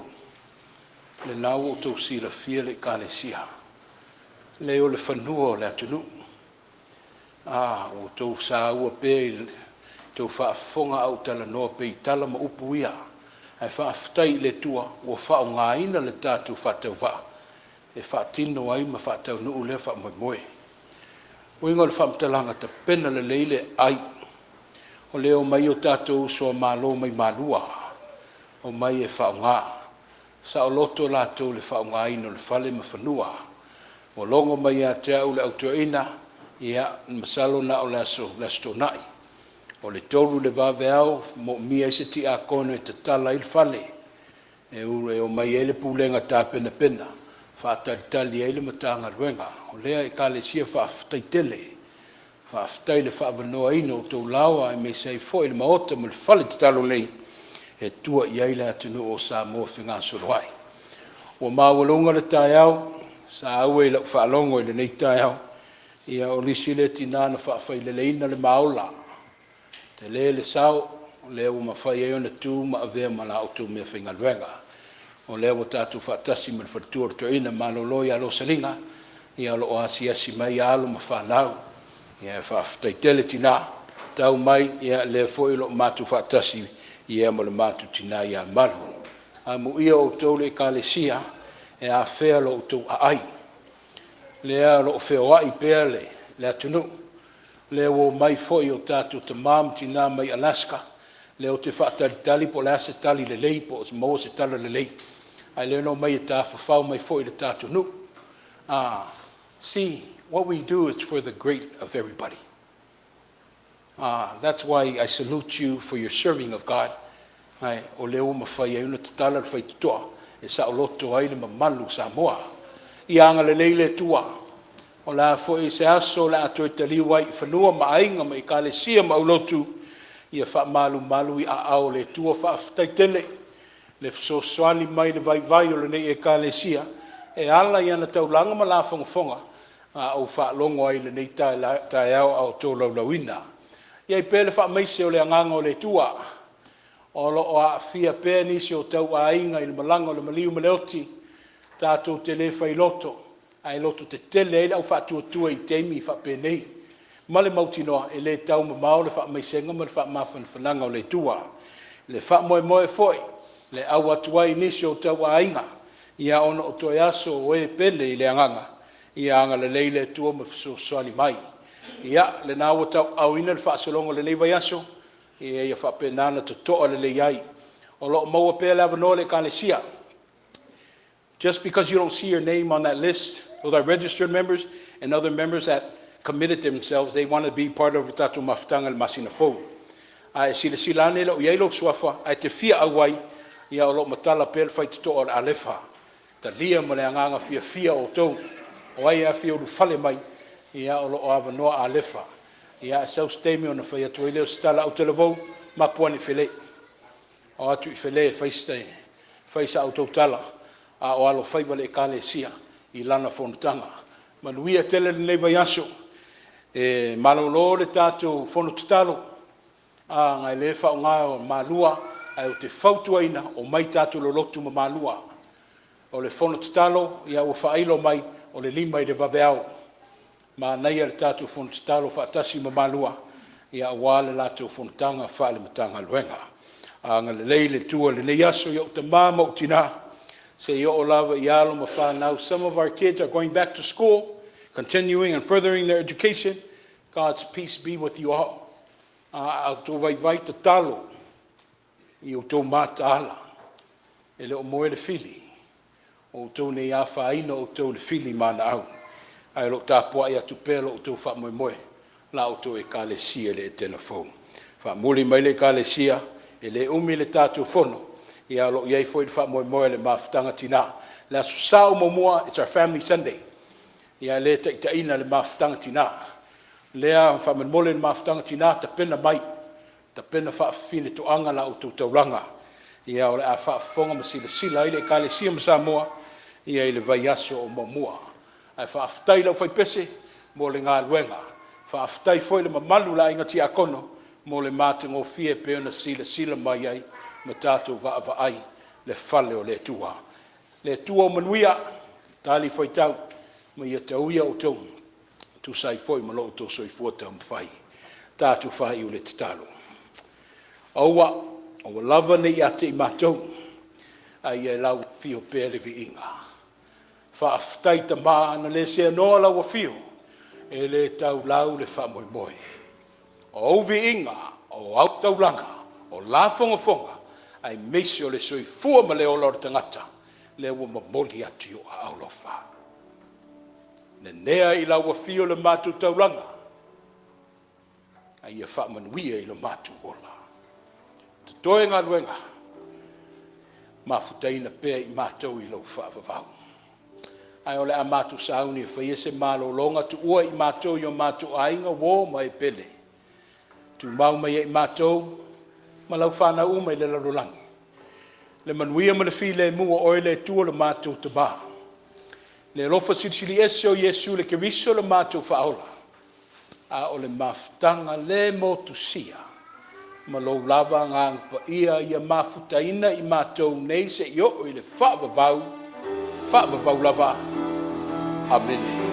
Le nau o tau sila fia le kalesia. Leo le whanua o le atunu. O tau sa ua pe tau whaafonga au tala noa pe i tala ma upu ia. Ai whaaftai le tua o whao ngā ina le tātou whatau wha. E whaatino ai ma whatau nuu le wha moe moe. Uinga le whaamtalanga ta pena le leile ai. O leo mai o tātou soa mālo mai mālua. O mai e whao ngā. Sa o loto lātou le whao ngā ina le whale ma whanua. O longo mai a te au le autoina. Ia masalo na o le aso nai. O le toru le vave au, mo mia se ti a kono e te tala il fale. E o mai ele pulenga tā pena pena. Faatalitali ele matanga ruenga. O lea e ka le sia faaftaitele. Faaftaile faavanoa ino o tau lawa e me sei foi le maota mo le fale te talo nei. E tua i aile atunu o sa mo whinga soroai. O mawalunga le tai au, sa au e lau whaalongo i le nei tai au. Ia o lisi le tinana whaafaileina le maola. Te le sao, le o mawhai e ona tū ma avea ma la o tū mea whinga luenga. O le o tātou whaatasi ma le whatua to ina ma lo loi alo salinga. Ia lo o asiasi mai alo ma whanau. Ia whaaftaitele tina. Tau mai, ia le foi lo mātou whaatasi ia ma le mātou tina ia maru. A mu ia o tau le kalesia e a whea lo o tau a ai. Lea lo wheo ai pēr le atunu. Lea o mai foi o tātou te mam tina mai Alaska. Lea o te Faatalitali po le ase tali le lei po o mo se tala le lei. Ai lea no mai e tā whawhau mai foi le tātou nu. See, what we do is for the great of everybody. That's why I salute you for your serving of God. Ai, o leo mawhai e una te tala le whai tutoa. E sa o loto ai le mamalu sa moa. I anga le leile tua. O la fo e se aso la ato e tali wai whanua ma ainga ma i ka le sia ma ulotu. Ia wha malu i a ao le tua wha aftaitele. Le so swali mai le vai o le nei e ka le sia. E ala i ana taulanga ma la whangafonga. O wha longo ai le nei tai au au tō laulawina. Ia i pēle wha meise o le anganga o le tua. O lo o a fia pēr nisi o tau a inga i le malanga o le maliu maleoti. Tātou te le whai loto, ai loto te tele ele au whātua i teimi i whapēnei. Male mautinoa e le tau ma mao le wha maisenga ma le wha mawhanwhananga o le tua. Le wha moe foi, le au atuai nisi o tau a inga, ia ona o toi aso o e pele i le anganga, ia anga le leile tua ma soani mai. Ia le nā o tau au ina le wha asolonga le leiva aso, ia whapēnana to toa le leiai. O lo maua pēle avanoa le kālesia. Just because you don't see your name on that list, those are registered members and other members that committed themselves, they want to be part of Tatu Maftanga and Masina Fo. Ai sila silane lo yelo swafa ai te fia awai ia lo matala pel fai to or alefa. Ta lia mo le anga fia o to. O ai a fia o fale mai ia o lo ava no alefa. Ia sau stemi ona fai to ile stala o televo ma pone fele. O atu fele fai stay. Fai sa auto tala. O alo fai vale kalesia i lana fontanga manuia tele le vai aso e malolo le tatu fono talo ngai le fa nga o malua ai o te fautuaina o mai tatu lo lotu ma malua o le fono talo ia o failo mai o le lima i le vaveao ma nei le tatu fono talo fa tasi ma malua ia wale la tu fontanga fa le matanga luenga ngai le leile tua le nei aso yo te mama o tina. Say yo olava yalo mafa. Now some of our kids are going back to school, continuing and furthering their education. God's peace be with you all. Au tō vai te talo i o tō mātala. E leo moe le fili. O tō nei a whaina o tō le fili mana au. Ai lo tāpua i atu pēlo o tō wha moe. La o tō e ka le sia le Etena fōu. Wha muli mai le ka le sia e le umi le tātou fono. Ia lo iai foi fa moe le mafutanga tina. La susao momua, it's our family Sunday. Ia le taina le mafutanga tina. Lea fa mole le mafutanga tina ta pena mai. Ta pena fa fine to anga la o taulanga. Ia o le a fa fonga masila ile ka le sia Samoa. Ia ile vai aso o momua. Ai fa aftai lau fai pese mo le ngā luenga. Fa aftai foi le mamalu la inga ti akono mo le mātango fie pe ona sila mai ai, ma tātou vaai, le fale o le tua. Le tua o manuia, tali foi tau, ma ia tauia o tau, tu sai foi ma lo to soifua tau mwhai, tātou whai o le tatalo. Aua, o lava nei ate I mātou, ai e lau fio pēle vi inga. Whaaftai ta maa ana le sea noa lau a fio, e le tau lau le wha moi moi. O vi inga, o au tau langa, o la fonga fonga, ai meisi o le soifua ma le ola o tangata, le ua mamoli atu o a aulofa. Ne nea I lau a fio le mātou tau langa, ai e wha manuia I le mātou ola. Toe ngā luenga, mafutaina pēr I mātou I lau whaavavau. Ai ole a mātou sauni e whaia se mālo longa tu ua I mātou I o mātou ainga wō mai pele. Tu mau mai I mātou, ma lau whāna uma I le larolangi. Le manuia ma le while mua oi le tua le mātou te bā. Le rofa sirisiri ese o Yesu le keriso le mātou whaola. A ole mafutanga le motu sia. Ma lo lava ngā pa ia mafutaina I mātou nei se I o I le whaavavau lava. Amen.